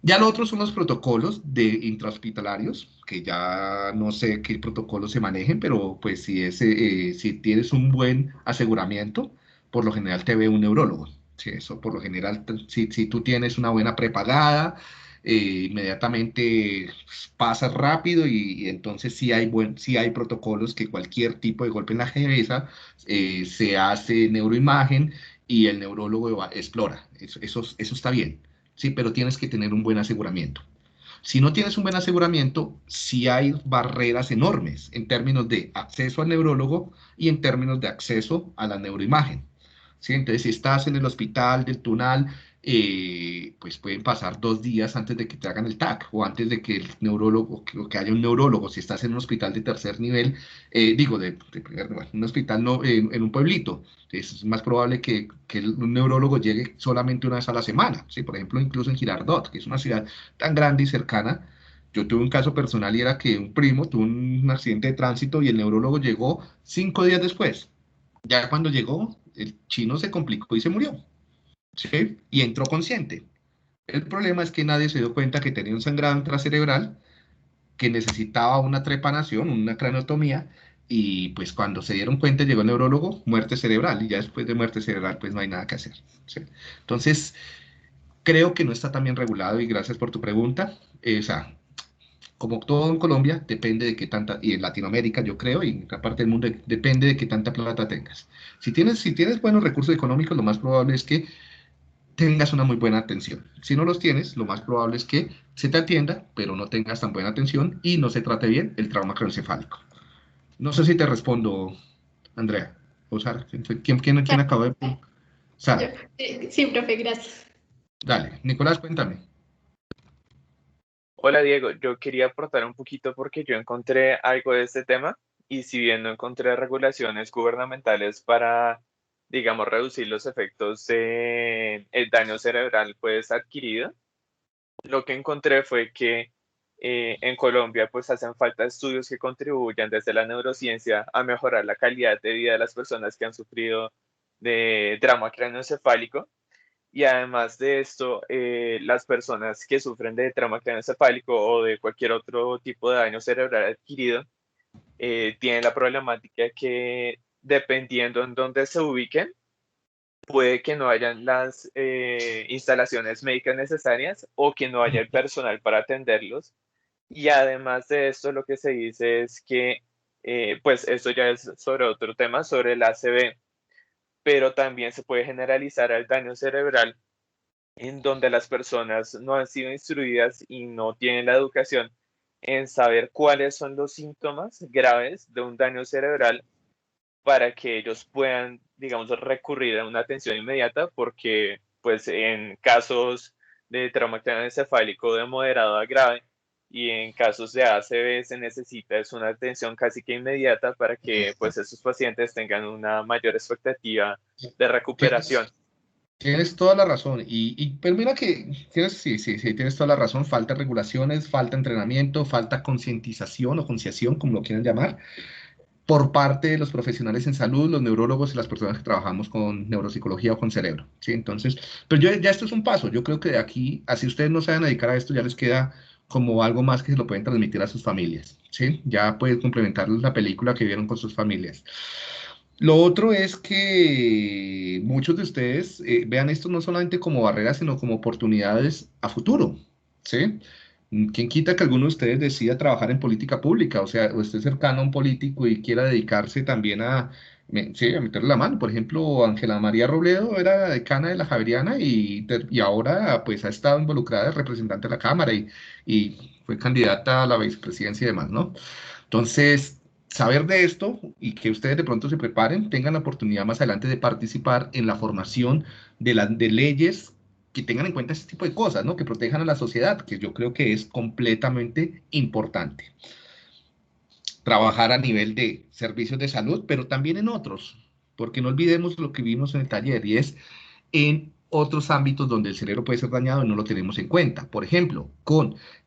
Ya lo otro son los protocolos de intrahospitalarios, que ya no sé qué protocolos se manejen, pero pues si tienes un buen aseguramiento, por lo general te ve un neurólogo. Sí, eso por lo general, si tú tienes una buena prepagada, inmediatamente pasas rápido y entonces sí hay protocolos que cualquier tipo de golpe en la cabeza, se hace neuroimagen y el neurólogo explora. Eso está bien, sí, pero tienes que tener un buen aseguramiento. Si no tienes un buen aseguramiento, sí hay barreras enormes en términos de acceso al neurólogo y en términos de acceso a la neuroimagen, ¿sí? Entonces, si estás en el hospital del Tunal, pues pueden pasar 2 días antes de que te hagan el TAC o antes de que el neurólogo, o que haya un neurólogo. Si estás en un hospital de tercer nivel, digo, de primer nivel, un hospital no, en un pueblito, es más probable que un neurólogo llegue solamente una vez a la semana, ¿sí? Por ejemplo, incluso en Girardot, que es una ciudad tan grande y cercana. Yo tuve un caso personal y era que un primo tuvo un accidente de tránsito y el neurólogo llegó 5 días después. Ya cuando llegó, el chino se complicó y se murió, ¿sí? Y entró consciente. El problema es que nadie se dio cuenta que tenía un sangrado intracerebral, que necesitaba una trepanación, una craneotomía, y pues cuando se dieron cuenta llegó el neurólogo, muerte cerebral, y ya después de muerte cerebral pues no hay nada que hacer, ¿sí? Entonces, creo que no está tan bien regulado y gracias por tu pregunta. O sea, como todo en Colombia, depende de qué tanta, y en Latinoamérica yo creo, y en otra parte del mundo, depende de qué tanta plata tengas. Si tienes buenos recursos económicos, lo más probable es que tengas una muy buena atención. Si no los tienes, lo más probable es que se te atienda, pero no tengas tan buena atención y no se trate bien el trauma craneoencefálico. No sé si te respondo, Andrea o Sara. ¿Quién acaba de...? Yo, Sara, sí, profe, gracias. dale. Nicolás, cuéntame. Hola Diego, yo quería aportar un poquito porque yo encontré algo de este tema y si bien no encontré regulaciones gubernamentales para, digamos, reducir los efectos de el daño cerebral pues adquirido, lo que encontré fue que en Colombia pues hacen falta estudios que contribuyan desde la neurociencia a mejorar la calidad de vida de las personas que han sufrido de trauma craneoencefálico y además de esto, las personas que sufren de trauma craneoencefálico o de cualquier otro tipo de daño cerebral adquirido, tienen la problemática que dependiendo en dónde se ubiquen, puede que no hayan las instalaciones médicas necesarias o que no haya el personal para atenderlos. Y además de esto, lo que se dice es que, pues esto ya es sobre otro tema, sobre el ACV, pero también se puede generalizar al daño cerebral en donde las personas no han sido instruidas y no tienen la educación en saber cuáles son los síntomas graves de un daño cerebral para que ellos puedan, digamos, recurrir a una atención inmediata, porque pues en casos de trauma craneoencefálico de moderado a grave y en casos de ACV se necesita es una atención casi que inmediata para que pues esos pacientes tengan una mayor expectativa de recuperación. Tienes toda la razón. Pero mira que tienes, sí, tienes toda la razón. Falta regulaciones, falta entrenamiento, falta concientización o concienciación, como lo quieran llamar, por parte de los profesionales en salud, los neurólogos y las personas que trabajamos con neuropsicología o con cerebro, ¿sí? Entonces, pero ya esto es un paso. Yo creo que de aquí, así ustedes no se van a dedicar a esto, ya les queda como algo más que se lo pueden transmitir a sus familias, ¿sí? Ya pueden complementar la película que vieron con sus familias. Lo otro es que muchos de ustedes vean esto no solamente como barreras, sino como oportunidades a futuro, ¿sí? ¿Quién quita que alguno de ustedes decida trabajar en política pública? O sea, o esté cercano a un político y quiera dedicarse también a, sí, a meterle la mano. Por ejemplo, Ángela María Robledo era decana de la Javeriana y ahora pues ha estado involucrada de representante de la Cámara y fue candidata a la vicepresidencia y demás, ¿no? Entonces, saber de esto y que ustedes de pronto se preparen, tengan la oportunidad más adelante de participar en la formación de leyes que tengan en cuenta este tipo de cosas, ¿no? Que protejan a la sociedad, que yo creo que es completamente importante. Trabajar a nivel de servicios de salud, pero también en otros, porque no olvidemos lo que vimos en el taller y es en otros ámbitos donde el cerebro puede ser dañado y no lo tenemos en cuenta. Por ejemplo,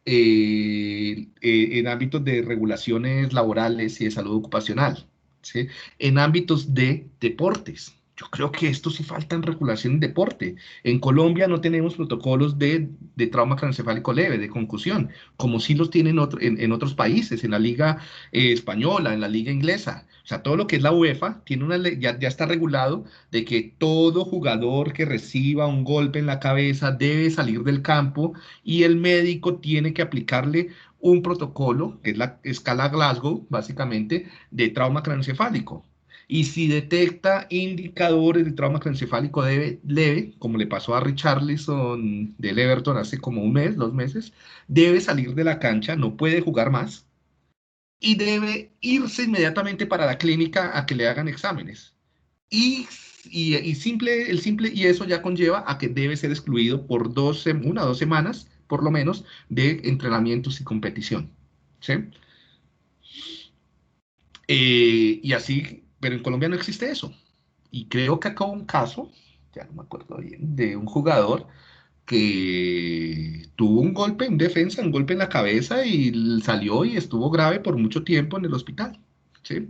en ámbitos de regulaciones laborales y de salud ocupacional, ¿sí? En ámbitos de deportes. Yo creo que esto sí falta en regulación en deporte. En Colombia no tenemos protocolos de trauma craneoencefálico leve, de concusión, como sí los tienen en otros países, en la liga española, en la liga inglesa. O sea, todo lo que es la UEFA tiene una ley, ya está regulado de que todo jugador que reciba un golpe en la cabeza debe salir del campo y el médico tiene que aplicarle un protocolo, que es la escala Glasgow, básicamente, de trauma craneoencefálico. Y si detecta indicadores de trauma craneoencefálico leve, como le pasó a Richarlison del Everton hace como un mes, 2 meses, debe salir de la cancha, no puede jugar más y debe irse inmediatamente para la clínica a que le hagan exámenes. Y, y eso ya conlleva a que debe ser excluido por 1 o 2 semanas, por lo menos, de entrenamientos y competición. ¿Sí? Y así, pero en Colombia no existe eso. Y creo que acá hubo un caso, ya no me acuerdo bien, de un jugador que tuvo un golpe en defensa, un golpe en la cabeza y salió y estuvo grave por mucho tiempo en el hospital. ¿Sí?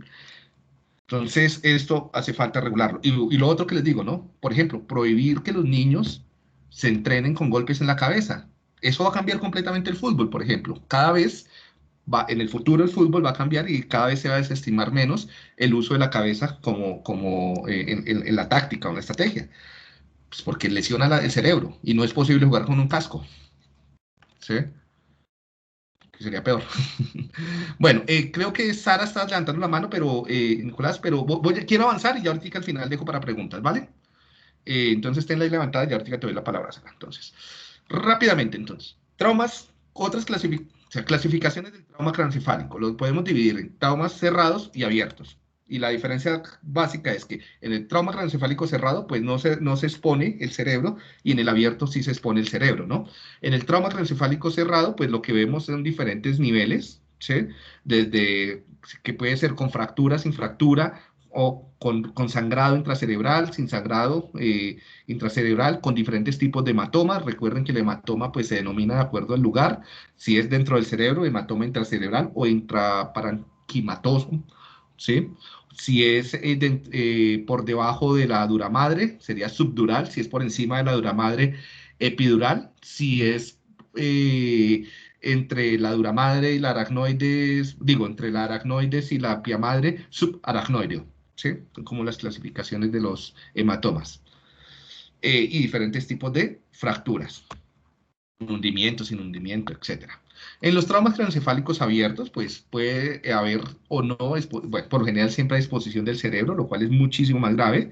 Entonces, esto hace falta regularlo. Y lo otro que les digo, ¿no? Por ejemplo, prohibir que los niños se entrenen con golpes en la cabeza. Eso va a cambiar completamente el fútbol, por ejemplo. Cada vez en el futuro el fútbol va a cambiar y cada vez se va a desestimar menos el uso de la cabeza como en la táctica o en la estrategia. Pues porque lesiona el cerebro y no es posible jugar con un casco. ¿Sí? Que sería peor. Bueno, creo que Sara está levantando la mano, pero Nicolás, pero quiero avanzar y ya ahorita al final dejo para preguntas, ¿vale? Entonces tenla ahí levantada y ahorita te doy la palabra, Sara. Entonces, rápidamente, entonces. Traumas, otras clasificaciones del trauma craneoencefálico. Los podemos dividir en traumas cerrados y abiertos. Y la diferencia básica es que en el trauma craneoencefálico cerrado, pues no se expone el cerebro y en el abierto sí se expone el cerebro, ¿no? En el trauma craneoencefálico cerrado, pues lo que vemos son diferentes niveles, ¿sí? Desde que puede ser con fractura, sin fractura, o con sangrado intracerebral, sin sangrado intracerebral, con diferentes tipos de hematomas. Recuerden que el hematoma pues, se denomina de acuerdo al lugar, si es dentro del cerebro, hematoma intracerebral o intraparenquimatoso, ¿sí? Si es por debajo de la dura madre, sería subdural. Si es por encima de la dura madre, epidural. Si es entre la dura madre y la aracnoides, digo, entre la aracnoides y la pia madre subaracnoideo, ¿sí? Son como las clasificaciones de los hematomas. Y diferentes tipos de fracturas, hundimiento, sin hundimiento, etc. En los traumas craneoencefálicos abiertos, pues puede haber o no, bueno, por lo general siempre hay exposición del cerebro, lo cual es muchísimo más grave,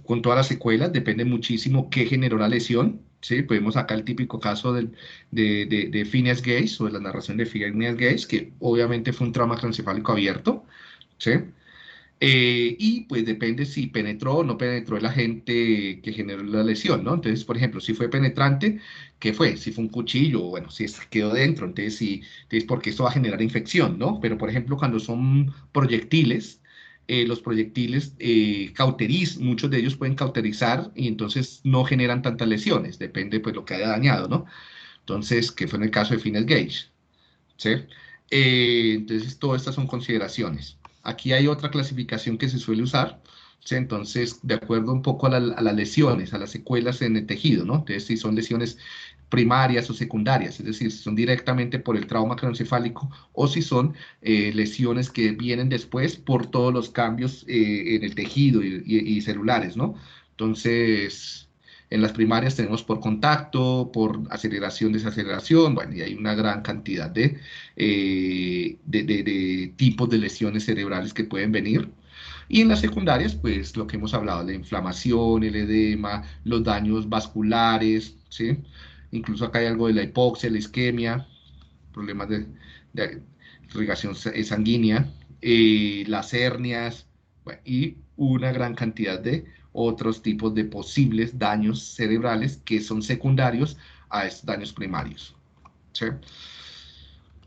con todas las secuelas, depende muchísimo qué generó la lesión, ¿sí? Podemos acá el típico caso de Phineas Gage, o de la narración de Phineas Gage, que obviamente fue un trauma craneoencefálico abierto, ¿sí? Y pues depende si penetró o no penetró el agente que generó la lesión, ¿no? Entonces, por ejemplo, si fue penetrante, ¿qué fue? Si fue un cuchillo, bueno, si quedó dentro, entonces sí, entonces porque esto va a generar infección, ¿no? Pero, por ejemplo, cuando son proyectiles, los proyectiles muchos de ellos pueden cauterizar y entonces no generan tantas lesiones, depende pues lo que haya dañado, ¿no? Entonces, que fue en el caso de Phineas Gage, ¿sí? Entonces, todas estas son consideraciones. Aquí hay otra clasificación que se suele usar, ¿sí? Entonces, de acuerdo un poco a las lesiones, a las secuelas en el tejido, ¿no? Entonces, si son lesiones primarias o secundarias, es decir, si son directamente por el trauma craneoencefálico o si son lesiones que vienen después por todos los cambios en el tejido y celulares, ¿no? Entonces, en las primarias tenemos por contacto, por aceleración, desaceleración, bueno, y hay una gran cantidad de tipos de lesiones cerebrales que pueden venir. Y en las secundarias, pues lo que hemos hablado, la inflamación, el edema, los daños vasculares, ¿sí? Incluso acá hay algo de la hipoxia, la isquemia, problemas de irrigación sanguínea, las hernias, bueno, y una gran cantidad de otros tipos de posibles daños cerebrales que son secundarios a estos daños primarios, ¿sí?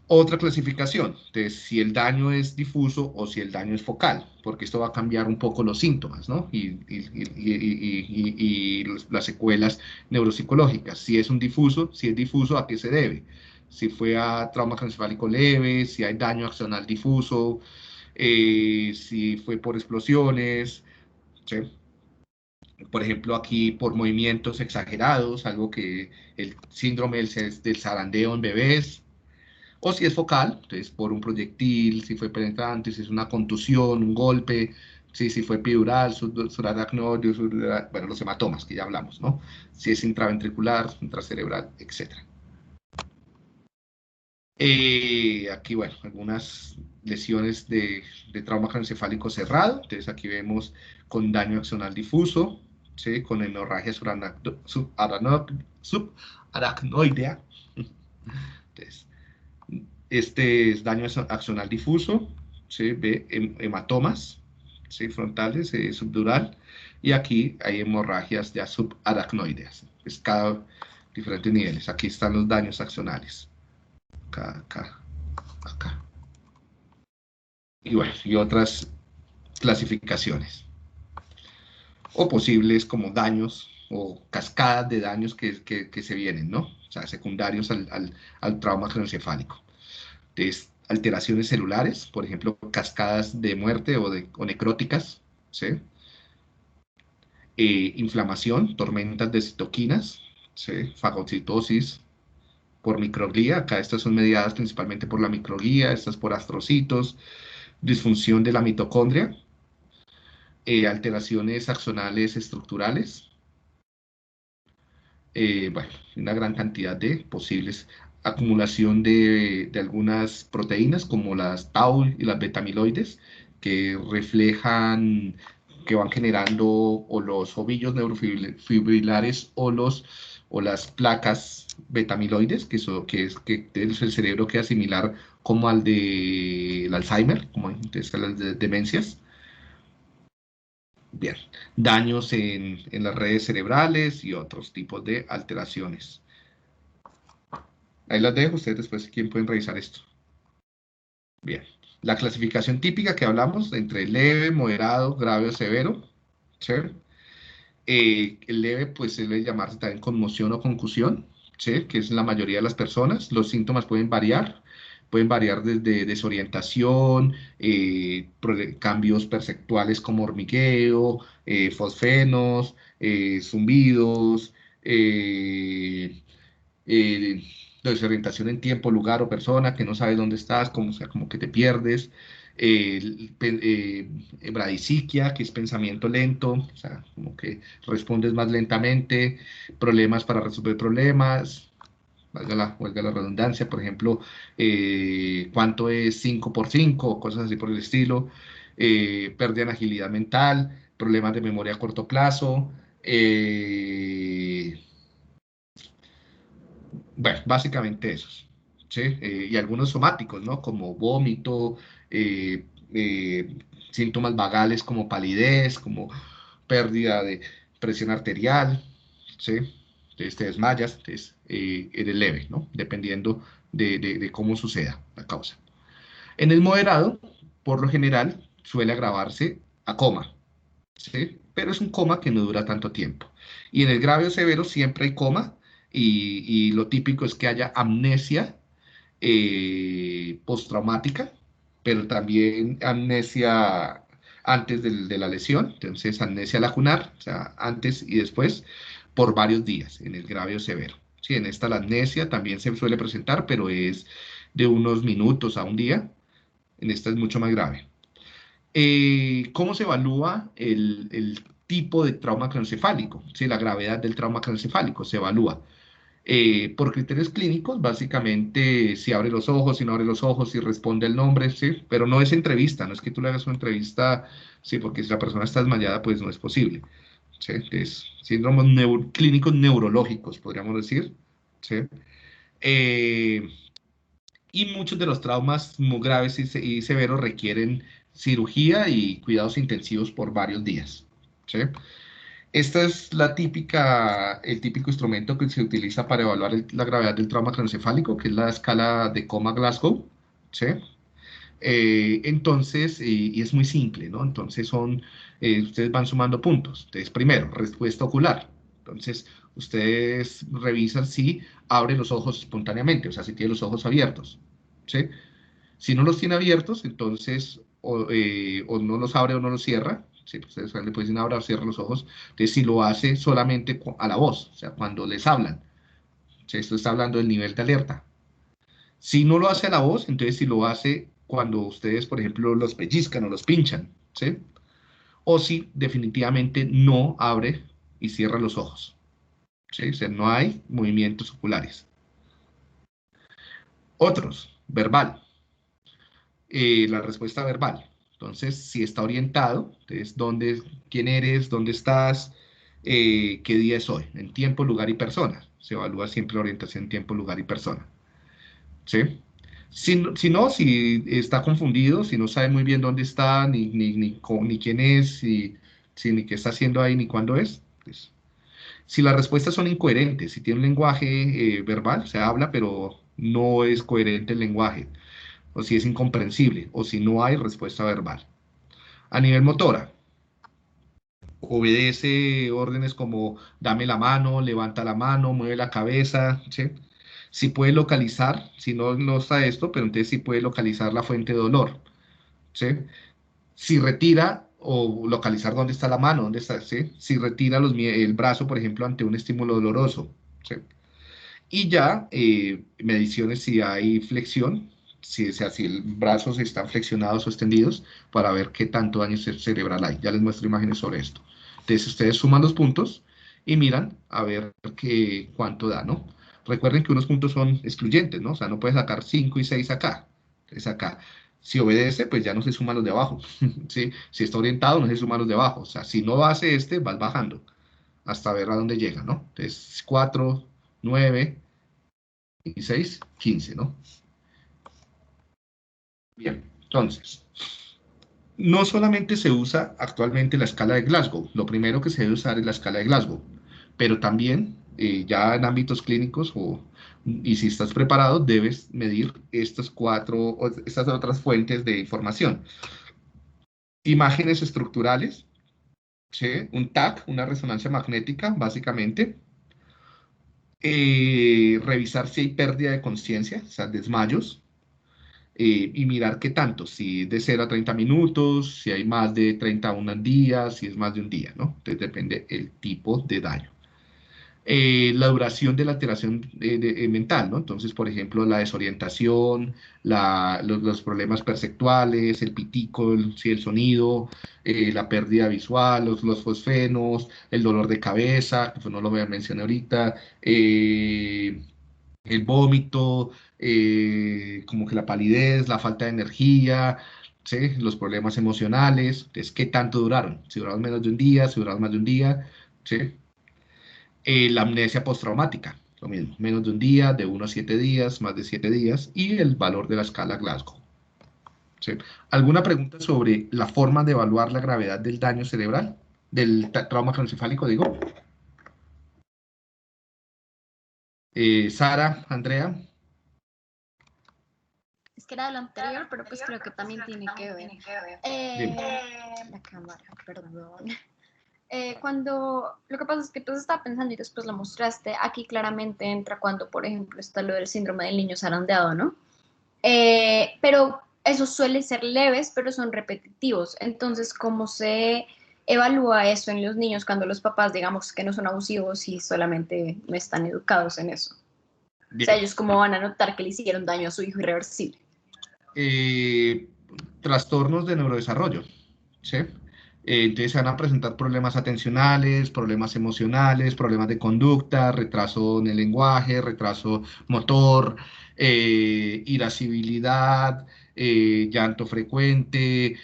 Otra clasificación de si el daño es difuso o si el daño es focal, porque esto va a cambiar un poco los síntomas, ¿no? Y las secuelas neuropsicológicas. Si es difuso, ¿a qué se debe? Si fue a trauma craneoencefálico leve, si hay daño axonal difuso, si fue por explosiones, ¿sí? Por ejemplo, aquí por movimientos exagerados, algo que el síndrome del zarandeo en bebés, o si es focal, entonces por un proyectil, si fue penetrante, si es una contusión, un golpe, si fue epidural, suraracnoideo, bueno, los hematomas que ya hablamos, ¿no? Si es intraventricular, intracerebral, etc. Aquí, bueno, algunas lesiones de trauma craneoencefálico cerrado, entonces aquí vemos con daño axonal difuso, ¿sí? Con hemorragia subaracnoidea. Entonces, este es daño axonal difuso, ¿sí? Ve hematomas, ¿sí? Frontales, subdural, y aquí hay hemorragias ya subaracnoideas, es cada diferentes niveles. Aquí están los daños axonales, acá. Y bueno, y otras clasificaciones, o posibles como daños o cascadas de daños que se vienen, ¿no? O sea, secundarios al trauma craneoencefálico. Entonces, alteraciones celulares, por ejemplo, cascadas de muerte o necróticas, ¿sí? Inflamación, tormentas de citoquinas, ¿sí? Fagocitosis por microglía, acá estas son mediadas principalmente por la microglía, estas por astrocitos, disfunción de la mitocondria, alteraciones axonales estructurales, bueno, una gran cantidad de posibles acumulación de algunas proteínas como las tau y las betamiloides que reflejan, que van generando o los ovillos neurofibrilares o las placas betamiloides, que es el cerebro queda similar como al del Alzheimer, como entonces, a las demencias. Bien, daños en las redes cerebrales y otros tipos de alteraciones. Ahí las dejo, ustedes después si quieren pueden revisar esto. Bien, la clasificación típica que hablamos entre leve, moderado, grave o severo. ¿Sí? El leve pues se debe llamarse también conmoción o concusión, ¿sí? Que es la mayoría de las personas. Los síntomas pueden variar desde desorientación, cambios perceptuales como hormigueo, fosfenos, zumbidos, eh, desorientación en tiempo, lugar o persona, que no sabes dónde estás, como, o sea, como que te pierdes. Bradisiquia, que es pensamiento lento, o sea, como que respondes más lentamente, problemas para resolver problemas, valga la redundancia, por ejemplo, cuánto es 5 por 5, cosas así por el estilo, pérdida en agilidad mental, problemas de memoria a corto plazo, bueno, básicamente esos, ¿sí? Y algunos somáticos, ¿no? Como vómito, eh, síntomas vagales como palidez, como pérdida de presión arterial, ¿sí? Entonces te desmayas, entonces eres leve, ¿no? Dependiendo de cómo suceda la causa. En el moderado, por lo general, suele agravarse a coma, ¿sí? Pero es un coma que no dura tanto tiempo. Y en el grave o severo siempre hay coma y lo típico es que haya amnesia postraumática, pero también amnesia antes de la lesión, entonces amnesia lacunar, o sea, antes y después, por varios días, en el grave o severo. Sí, en esta la amnesia también se suele presentar, pero es de unos minutos a un día. En esta es mucho más grave. ¿Cómo se evalúa el tipo de trauma craneoencefálico? ¿Sí? La gravedad del trauma craneoencefálico se evalúa por criterios clínicos, básicamente si abre los ojos, si no abre los ojos, si responde el nombre, ¿sí? Pero no es entrevista, no es que tú le hagas una entrevista, sí, porque si la persona está desmayada, pues no es posible, ¿sí? Es síndromes clínicos neurológicos, podríamos decir, ¿sí? Eh, y muchos de los traumas muy graves y severos requieren cirugía y cuidados intensivos por varios días, ¿sí? Esta es el típico instrumento que se utiliza para evaluar la gravedad del trauma craneoencefálico, que es la escala de Coma-Glasgow, ¿sí? Entonces, y es muy simple, ¿no? Entonces ustedes van sumando puntos. Entonces, primero, respuesta ocular. Entonces, ustedes revisan si abre los ojos espontáneamente, o sea, si tiene los ojos abiertos, ¿sí? Si no los tiene abiertos, entonces o no los abre o no los cierra. Sí, pues ustedes le pueden abrir o cierra los ojos. Entonces, si lo hace solamente a la voz, o sea, cuando les hablan. ¿Sí? Esto está hablando del nivel de alerta. Si no lo hace a la voz, entonces si lo hace cuando ustedes, por ejemplo, los pellizcan o los pinchan, ¿sí? O si definitivamente no abre y cierra los ojos, ¿sí? O sea, no hay movimientos oculares. Otros, verbal. La respuesta verbal. Entonces, si está orientado, entonces, quién eres, dónde estás, qué día es hoy, en tiempo, lugar y persona. Se evalúa siempre la orientación en tiempo, lugar y persona. ¿Sí? Si está confundido, si no sabe muy bien dónde está, ni quién es, ni qué está haciendo ahí, ni cuándo es, pues, si las respuestas son incoherentes, si tiene un lenguaje verbal, se habla, pero no es coherente el lenguaje, o si es incomprensible, o si no hay respuesta verbal. A nivel motora, obedece órdenes como dame la mano, levanta la mano, mueve la cabeza, ¿sí? Si puede localizar, si no está esto, pero entonces sí puede localizar la fuente de dolor, ¿sí? Si retira o localizar dónde está la mano, dónde está, ¿sí? Si retira el brazo, por ejemplo, ante un estímulo doloroso, ¿sí? Y ya, mediciones si hay flexión, si el brazo se están flexionados o extendidos, para ver qué tanto daño cerebral hay. Ya les muestro imágenes sobre esto. Entonces, ustedes suman los puntos y miran a ver cuánto da, ¿no? Recuerden que unos puntos son excluyentes, ¿no? O sea, no puedes sacar 5 y 6 acá. Entonces, acá. Si obedece, pues ya no se suman los de abajo. ¿Sí? Si está orientado, no se suman los de abajo. O sea, si no hace vas bajando hasta ver a dónde llega, ¿no? Entonces, 4, 9, 16, 15, ¿no? Bien, entonces, no solamente se usa actualmente la escala de Glasgow, lo primero que se debe usar es la escala de Glasgow, pero también ya en ámbitos clínicos y si estás preparado, debes medir estas otras fuentes de información. Imágenes estructurales, ¿sí? Un TAC, una resonancia magnética, básicamente. Revisar si hay pérdida de conciencia, o sea, desmayos, y mirar qué tanto, si de 0 a 30 minutos, si hay más de 30 a un día, si es más de un día, ¿no? Entonces depende el tipo de daño. la duración de la alteración mental, ¿no? Entonces, por ejemplo, la desorientación, los problemas perceptuales, el pitico, sí, el sonido, la pérdida visual, los fosfenos, el dolor de cabeza, que pues no lo mencioné ahorita, el vómito, como que la palidez, la falta de energía, ¿sí? Los problemas emocionales. Entonces, ¿qué tanto duraron? Si duraron menos de un día, si duraron más de un día, ¿sí? La amnesia postraumática, lo mismo, menos de un día, de 1 a 7 días, más de 7 días, y el valor de la escala Glasgow. ¿Sí? ¿Alguna pregunta sobre la forma de evaluar la gravedad del daño cerebral, del trauma craneoencefálico, digo? Sara, Andrea. Es que era lo anterior, pero pues creo que también tiene que ver. La cámara, perdón. Cuando lo que pasa es que tú estabas pensando y después lo mostraste, aquí claramente entra cuando, por ejemplo, está lo del síndrome del niño zarandeado, ¿no? Pero esos suelen ser leves, pero son repetitivos. Entonces, ¿cómo se evalúa eso en los niños cuando los papás, digamos, que no son abusivos y solamente no están educados en eso? O sea, Bien. ellos cómo van a notar que le hicieron daño a su hijo irreversible. Trastornos de neurodesarrollo, ¿sí? Entonces se van a presentar problemas atencionales, problemas emocionales, problemas de conducta, retraso en el lenguaje, retraso motor, irascibilidad, llanto frecuente,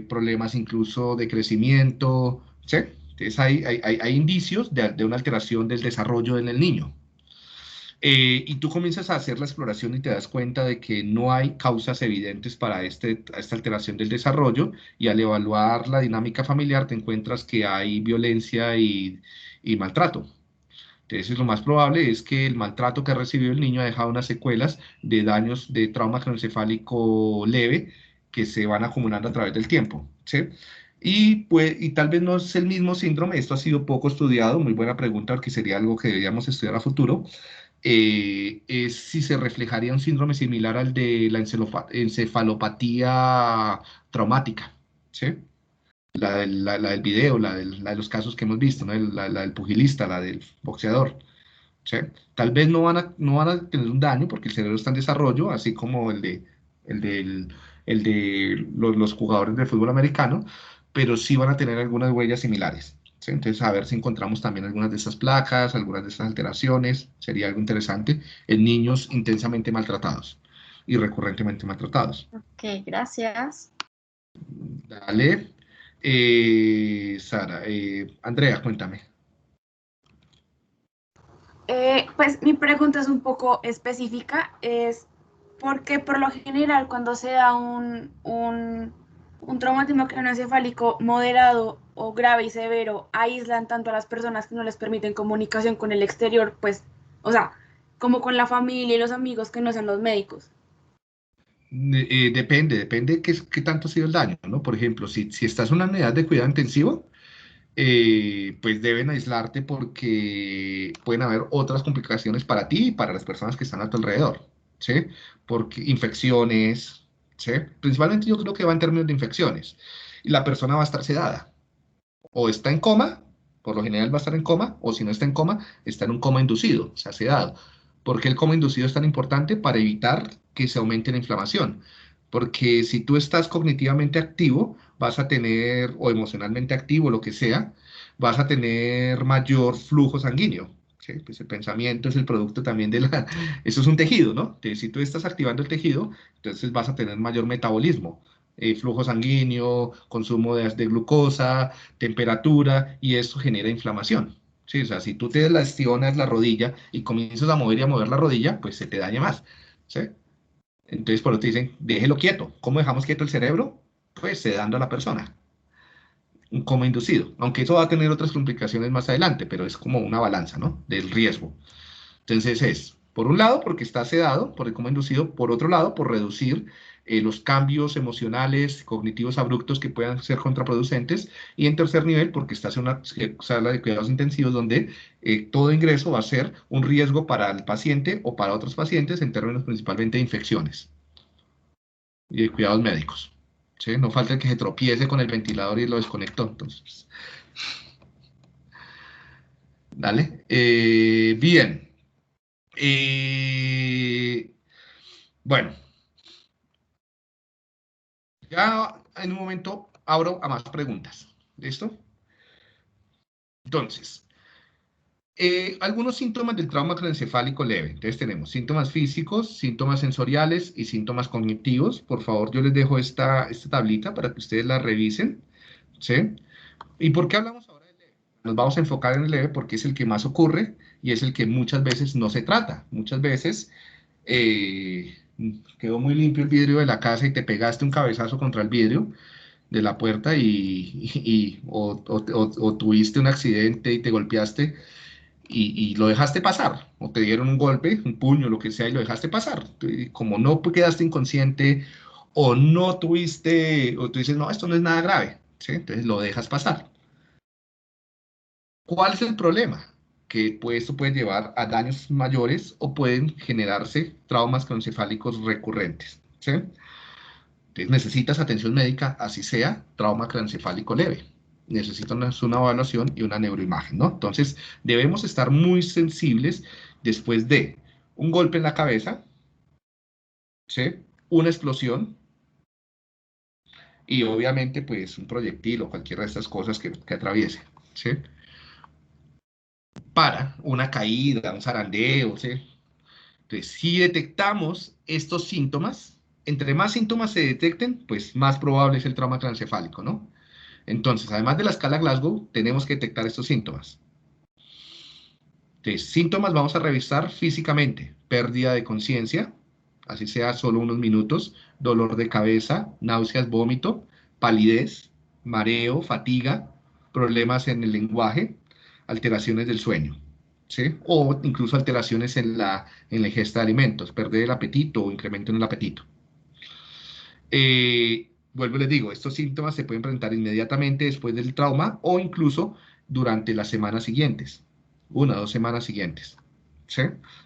problemas incluso de crecimiento, ¿sí? Entonces hay indicios de una alteración del desarrollo en el niño. Y tú comienzas a hacer la exploración y te das cuenta de que no hay causas evidentes para esta alteración del desarrollo, y al evaluar la dinámica familiar te encuentras que hay violencia y maltrato. Entonces, lo más probable es que el maltrato que ha recibido el niño ha dejado unas secuelas de daños de trauma craneoencefálico leve que se van acumulando a través del tiempo, ¿sí? Y tal vez no es el mismo síndrome, esto ha sido poco estudiado, muy buena pregunta, porque sería algo que deberíamos estudiar a futuro. Es si se reflejaría un síndrome similar al de la encefalopatía traumática, ¿sí? La del video, la de los casos que hemos visto, ¿no? La del pugilista, la del boxeador, ¿sí? Tal vez no van a tener un daño porque el cerebro está en desarrollo, así como el del- los jugadores de fútbol americano, pero sí van a tener algunas huellas similares, ¿sí? Entonces, a ver si encontramos también algunas de esas placas, algunas de esas alteraciones, sería algo interesante en niños intensamente maltratados y recurrentemente maltratados. Ok, gracias. Dale. Sara, Andrea, cuéntame. Pues mi pregunta es un poco específica, es porque por lo general cuando se da un traumatismo craneoencefálico moderado o grave y severo, aíslan tanto a las personas que no les permiten comunicación con el exterior, pues, o sea, como con la familia y los amigos que no sean los médicos. Depende qué tanto ha sido el daño, ¿no? Por ejemplo, si estás en una unidad de cuidado intensivo, pues deben aislarte porque pueden haber otras complicaciones para ti y para las personas que están a tu alrededor, ¿sí? Porque infecciones, ¿sí? Principalmente yo creo que va en términos de infecciones. Y la persona va a estar sedada, o está en coma, por lo general va a estar en coma, o si no está en coma, está en un coma inducido, o sea, sedado. ¿Por qué el coma inducido es tan importante? Para evitar que se aumente la inflamación. Porque si tú estás cognitivamente activo, vas a tener, o emocionalmente activo, lo que sea, vas a tener mayor flujo sanguíneo. ¿Sí? Pues el pensamiento es el producto también de la... Eso es un tejido, ¿no? Entonces, si tú estás activando el tejido, entonces vas a tener mayor metabolismo, flujo sanguíneo, consumo de glucosa, temperatura, y eso genera inflamación. Sí, o sea, si tú te lesionas la rodilla y comienzas a mover y a mover la rodilla, pues se te daña más. ¿Sí? Entonces, por eso te dicen, déjelo quieto. ¿Cómo dejamos quieto el cerebro? Pues sedando a la persona. Un coma inducido. Aunque eso va a tener otras complicaciones más adelante, pero es como una balanza, ¿no? Del riesgo. Entonces es, por un lado, porque está sedado, por el coma inducido, por otro lado, por reducir los cambios emocionales, cognitivos abruptos que puedan ser contraproducentes, y en tercer nivel, porque estás en una sala de cuidados intensivos donde todo ingreso va a ser un riesgo para el paciente o para otros pacientes en términos principalmente de infecciones y de cuidados médicos. ¿Sí? No falta el que se tropiece con el ventilador y lo desconectó. Entonces, ¿Vale? Bien. Bueno, ya en un momento abro a más preguntas. ¿Listo? Entonces, algunos síntomas del trauma craneoencefálico leve. Entonces tenemos síntomas físicos, síntomas sensoriales y síntomas cognitivos. Por favor, yo les dejo esta tablita para que ustedes la revisen. ¿Sí? ¿Y por qué hablamos ahora del leve? Nos vamos a enfocar en el leve porque es el que más ocurre y es el que muchas veces no se trata. Muchas veces quedó muy limpio el vidrio de la casa y te pegaste un cabezazo contra el vidrio de la puerta o tuviste un accidente y te golpeaste y lo dejaste pasar, o te dieron un golpe, un puño, lo que sea, y lo dejaste pasar. Y como no quedaste inconsciente o no tuviste, o tú dices, no, esto no es nada grave, ¿sí? Entonces lo dejas pasar. ¿Cuál es el problema? Que pues, esto puede llevar a daños mayores o pueden generarse traumas craneoencefálicos recurrentes, ¿sí? Entonces necesitas atención médica, así sea trauma craneoencefálico leve. Necesitas una evaluación y una neuroimagen, ¿no? Entonces debemos estar muy sensibles después de un golpe en la cabeza, ¿sí? Una explosión y obviamente pues un proyectil o cualquiera de estas cosas que atraviese, ¿sí? Para una caída, un zarandeo, ¿sí? Entonces, si detectamos estos síntomas, entre más síntomas se detecten, pues más probable es el trauma craneoencefálico, ¿no? Entonces, además de la escala Glasgow, tenemos que detectar estos síntomas. Entonces, síntomas vamos a revisar físicamente, pérdida de conciencia, así sea solo unos minutos, dolor de cabeza, náuseas, vómito, palidez, mareo, fatiga, problemas en el lenguaje, alteraciones del sueño, ¿sí? O incluso alteraciones en la ingesta de alimentos, perder el apetito o incremento en el apetito. Vuelvo y les digo, estos síntomas se pueden presentar inmediatamente después del trauma o incluso durante las semanas siguientes, 1 o 2 semanas siguientes, ¿sí?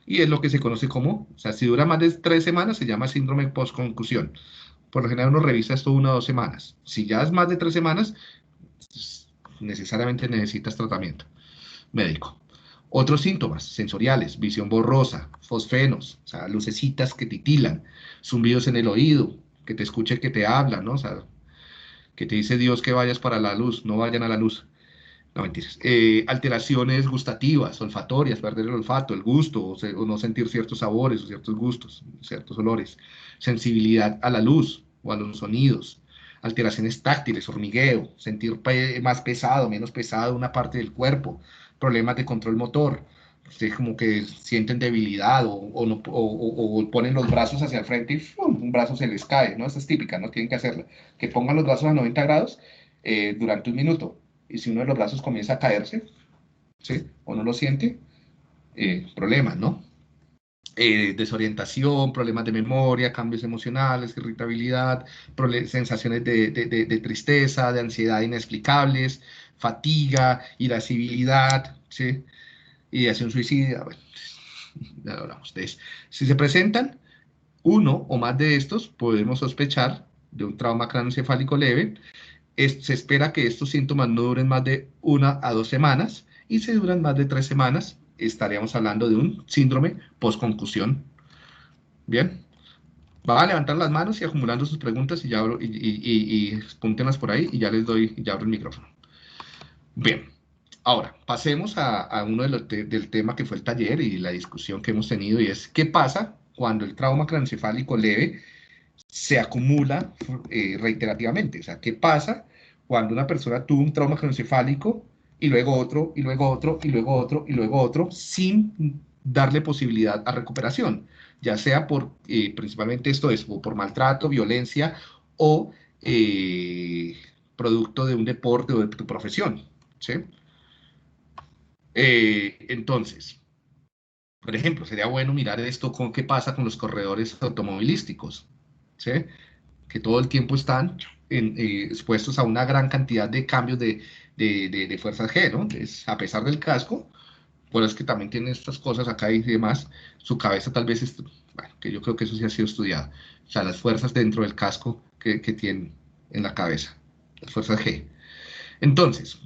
Y es lo que se conoce como, o sea, si dura más de 3 semanas se llama síndrome post-concusión. Por lo general uno revisa esto 1 o 2 semanas. Si ya es más de 3 semanas, pues, necesariamente necesitas tratamiento médico. Otros síntomas sensoriales, visión borrosa, fosfenos, o sea, lucecitas que titilan, zumbidos en el oído, que te escuche que te habla, ¿no? O sea, que te dice Dios que vayas para la luz, no vayan a la luz. No, mentiras. Alteraciones gustativas, olfatorias, perder el olfato, el gusto, o no sentir ciertos sabores o ciertos gustos, ciertos olores. Sensibilidad a la luz o a los sonidos. Alteraciones táctiles, hormigueo, sentir más pesado, menos pesado una parte del cuerpo. Problemas de control motor. Ustedes como que sienten debilidad o ponen los brazos hacia el frente y ¡fum! Un brazo se les cae, ¿no? Esa es típica, ¿no? Tienen que hacerla. Que pongan los brazos a 90 grados durante un minuto y si uno de los brazos comienza a caerse, ¿sí? O no lo siente, problemas, ¿no? Desorientación, problemas de memoria, cambios emocionales, irritabilidad, sensaciones de tristeza, de ansiedad inexplicables, fatiga, irascibilidad, ¿sí? Ideación suicida, bueno, ya lo hablamos de eso. Si se presentan uno o más de estos, podemos sospechar de un trauma craneoencefálico leve. Se espera que estos síntomas no duren más de 1 a 2 semanas y si duran más de 3 semanas, estaríamos hablando de un síndrome post-concusión. Bien, va a levantar las manos y acumulando sus preguntas y ya púntenlas por ahí y ya les doy, y ya abro el micrófono. Bien, ahora pasemos a uno del tema que fue el taller y la discusión que hemos tenido y es ¿qué pasa cuando el trauma craneoencefálico leve se acumula reiterativamente? O sea, ¿qué pasa cuando una persona tuvo un trauma craneoencefálico y luego otro, y luego otro, y luego otro, y luego otro, sin darle posibilidad a recuperación? Ya sea por, principalmente esto es, o por maltrato, violencia o producto de un deporte o de tu profesión, ¿sí? Entonces, por ejemplo, sería bueno mirar esto con qué pasa con los corredores automovilísticos, ¿sí? Que todo el tiempo están expuestos a una gran cantidad de cambios de fuerzas G, ¿no? Entonces, a pesar del casco, por eso es que también tienen estas cosas acá y demás, su cabeza tal vez, bueno, que yo creo que eso sí ha sido estudiado, o sea, las fuerzas dentro del casco que tienen en la cabeza, las fuerzas G. Entonces,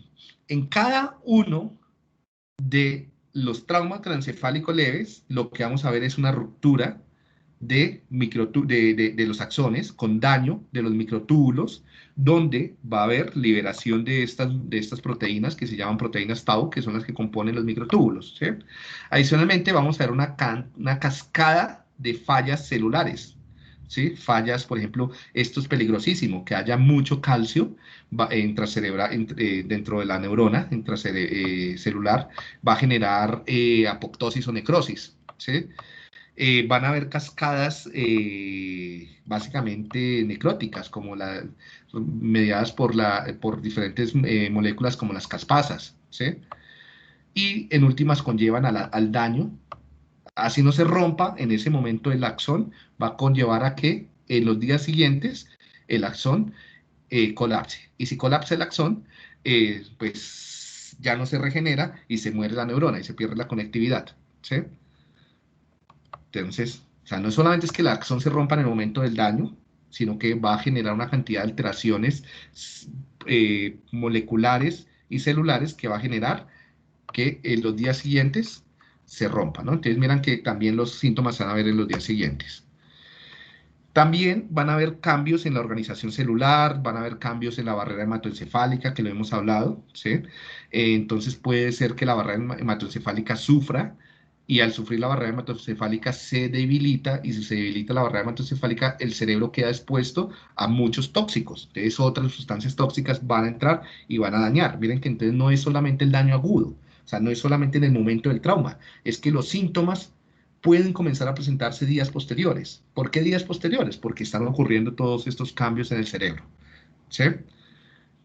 en cada uno de los traumas craneoencefálicos leves, lo que vamos a ver es una ruptura de los axones con daño de los microtúbulos, donde va a haber liberación de estas proteínas que se llaman proteínas tau, que son las que componen los microtúbulos, ¿sí? Adicionalmente, vamos a ver una cascada de fallas celulares, ¿sí? Fallas, por ejemplo, esto es peligrosísimo, que haya mucho calcio dentro de la neurona celular, va a generar apoptosis o necrosis, ¿sí? Van a haber cascadas básicamente necróticas, mediadas por diferentes moléculas como las caspasas, ¿sí? Y en últimas conllevan al daño. Así no se rompa en ese momento el axón, va a conllevar a que en los días siguientes el axón colapse. Y si colapsa el axón, pues ya no se regenera y se muere la neurona y se pierde la conectividad, ¿sí? Entonces, o sea, no solamente es que el axón se rompa en el momento del daño, sino que va a generar una cantidad de alteraciones moleculares y celulares que va a generar que en los días siguientes se rompa, ¿no? Entonces, miran que también los síntomas se van a ver en los días siguientes. También van a haber cambios en la organización celular, van a haber cambios en la barrera hematoencefálica, que lo hemos hablado, ¿sí? Entonces puede ser que la barrera hematoencefálica sufra, y al sufrir la barrera hematoencefálica se debilita, y si se debilita la barrera hematoencefálica, el cerebro queda expuesto a muchos tóxicos. Entonces otras sustancias tóxicas van a entrar y van a dañar. Miren que entonces no es solamente el daño agudo, o sea, no es solamente en el momento del trauma, es que los síntomas pueden comenzar a presentarse días posteriores. ¿Por qué días posteriores? Porque están ocurriendo todos estos cambios en el cerebro, ¿sí?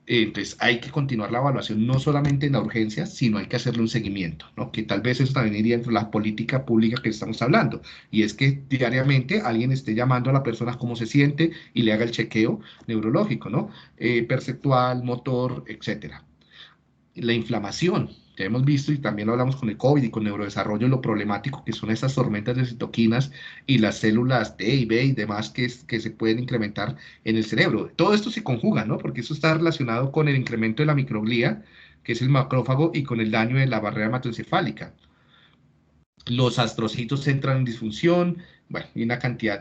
Entonces hay que continuar la evaluación no solamente en la urgencia, sino hay que hacerle un seguimiento, ¿no? Que tal vez eso también iría entre la política pública que estamos hablando, y es que diariamente alguien esté llamando a la persona cómo se siente y le haga el chequeo neurológico, ¿no? Perceptual, motor, etcétera. La inflamación, ya hemos visto y también lo hablamos con el COVID y con neurodesarrollo, lo problemático que son esas tormentas de citoquinas y las células T y B y demás que se pueden incrementar en el cerebro. Todo esto se conjuga, ¿no? Porque eso está relacionado con el incremento de la microglía, que es el macrófago, y con el daño de la barrera hematoencefálica. Los astrocitos entran en disfunción, bueno, y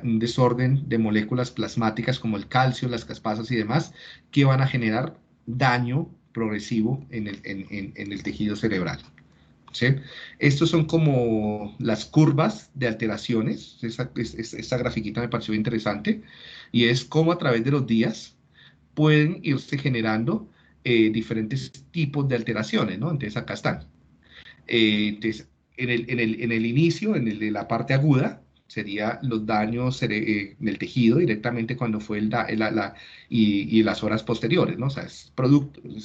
un desorden de moléculas plasmáticas como el calcio, las caspasas y demás, que van a generar daño progresivo en el tejido cerebral, ¿sí? Estos son como las curvas de alteraciones. Esta grafiquita me pareció interesante, y es cómo a través de los días pueden irse generando diferentes tipos de alteraciones, ¿no? Entonces acá están. Entonces, en el inicio, de la parte aguda, sería los daños en el tejido directamente cuando fue y las horas posteriores, ¿no? O sea, es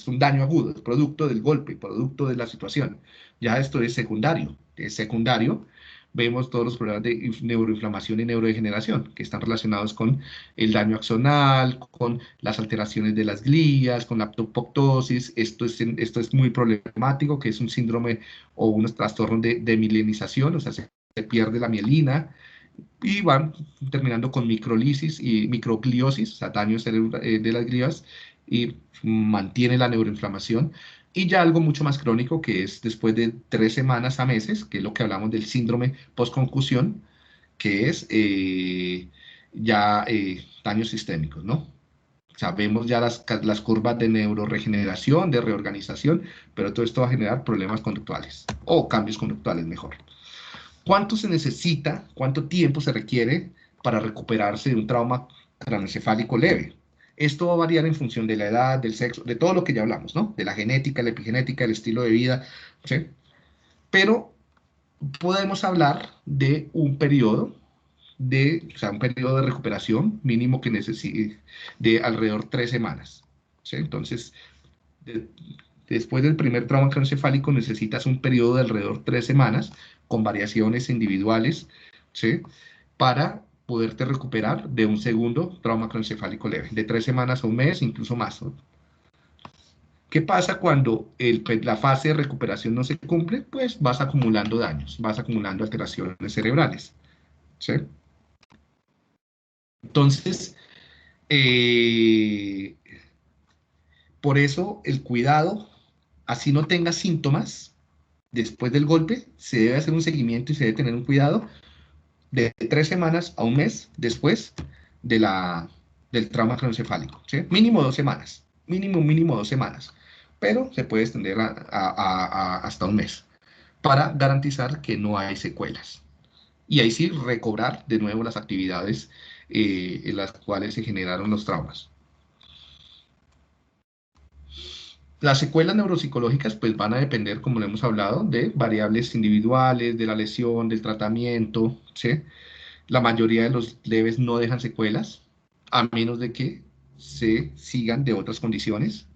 un daño agudo, es producto del golpe, producto de la situación. Ya esto es secundario. Es secundario, vemos todos los problemas de neuroinflamación y neurodegeneración que están relacionados con el daño axonal, con las alteraciones de las glías, con la apoptosis. Esto es muy problemático, que es un síndrome o unos trastornos de mielinización, o sea, se pierde la mielina, y van terminando con microlisis y microgliosis, o sea, daño de las glías, y mantiene la neuroinflamación. Y ya algo mucho más crónico, que es después de 3 semanas a meses, que es lo que hablamos del síndrome postconcusión, que es ya daños sistémicos, ¿no? O sea, vemos ya las curvas de neuroregeneración, de reorganización, pero todo esto va a generar problemas conductuales, o cambios conductuales mejor. ¿Cuánto se necesita, cuánto tiempo se requiere para recuperarse de un trauma craneoencefálico leve? Esto va a variar en función de la edad, del sexo, de todo lo que ya hablamos, ¿no? De la genética, la epigenética, el estilo de vida, ¿sí? Pero podemos hablar de un periodo un periodo de recuperación mínimo que necesite de alrededor 3 semanas, ¿sí? Entonces, después del primer trauma craneoencefálico necesitas un periodo de alrededor 3 semanas con variaciones individuales, ¿sí? Para poderte recuperar de un segundo trauma craneoencefálico leve, de 3 semanas a un mes, incluso más, ¿no? ¿Qué pasa cuando la fase de recuperación no se cumple? Pues vas acumulando daños, vas acumulando alteraciones cerebrales, ¿sí? Entonces, por eso el cuidado, así no tengas síntomas, Después del golpe se debe hacer un seguimiento y se debe tener un cuidado de 3 semanas a un mes después del trauma craneoencefálico, ¿sí? Mínimo 2 semanas, mínimo 2 semanas, pero se puede extender hasta un mes para garantizar que no hay secuelas. Y ahí sí recobrar de nuevo las actividades en las cuales se generaron los traumas. Las secuelas neuropsicológicas pues van a depender, como lo hemos hablado, de variables individuales, de la lesión, del tratamiento, ¿sí? La mayoría de los leves no dejan secuelas, a menos de que se sigan de otras condiciones.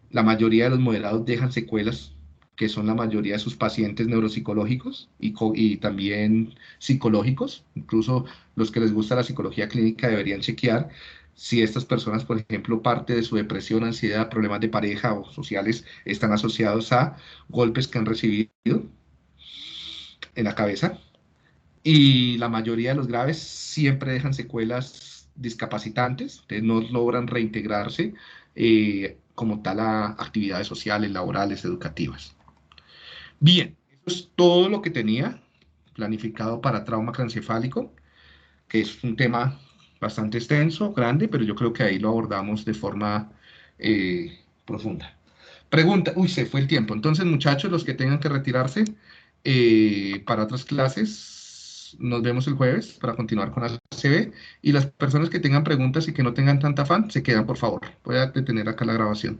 La mayoría de los moderados dejan secuelas, que son la mayoría de sus pacientes neuropsicológicos y también psicológicos. Incluso los que les gusta la psicología clínica deberían chequear si estas personas, por ejemplo, parte de su depresión, ansiedad, problemas de pareja o sociales están asociados a golpes que han recibido en la cabeza. Y la mayoría de los graves siempre dejan secuelas discapacitantes, no logran reintegrarse como tal a actividades sociales, laborales, educativas. Bien, eso es todo lo que tenía planificado para trauma craneoencefálico, que es un tema bastante extenso, grande, pero yo creo que ahí lo abordamos de forma profunda. Pregunta, uy, se fue el tiempo. Entonces, muchachos, los que tengan que retirarse para otras clases, nos vemos el jueves para continuar con ACB. Y las personas que tengan preguntas y que no tengan tanta afán, se quedan, por favor. Voy a detener acá la grabación.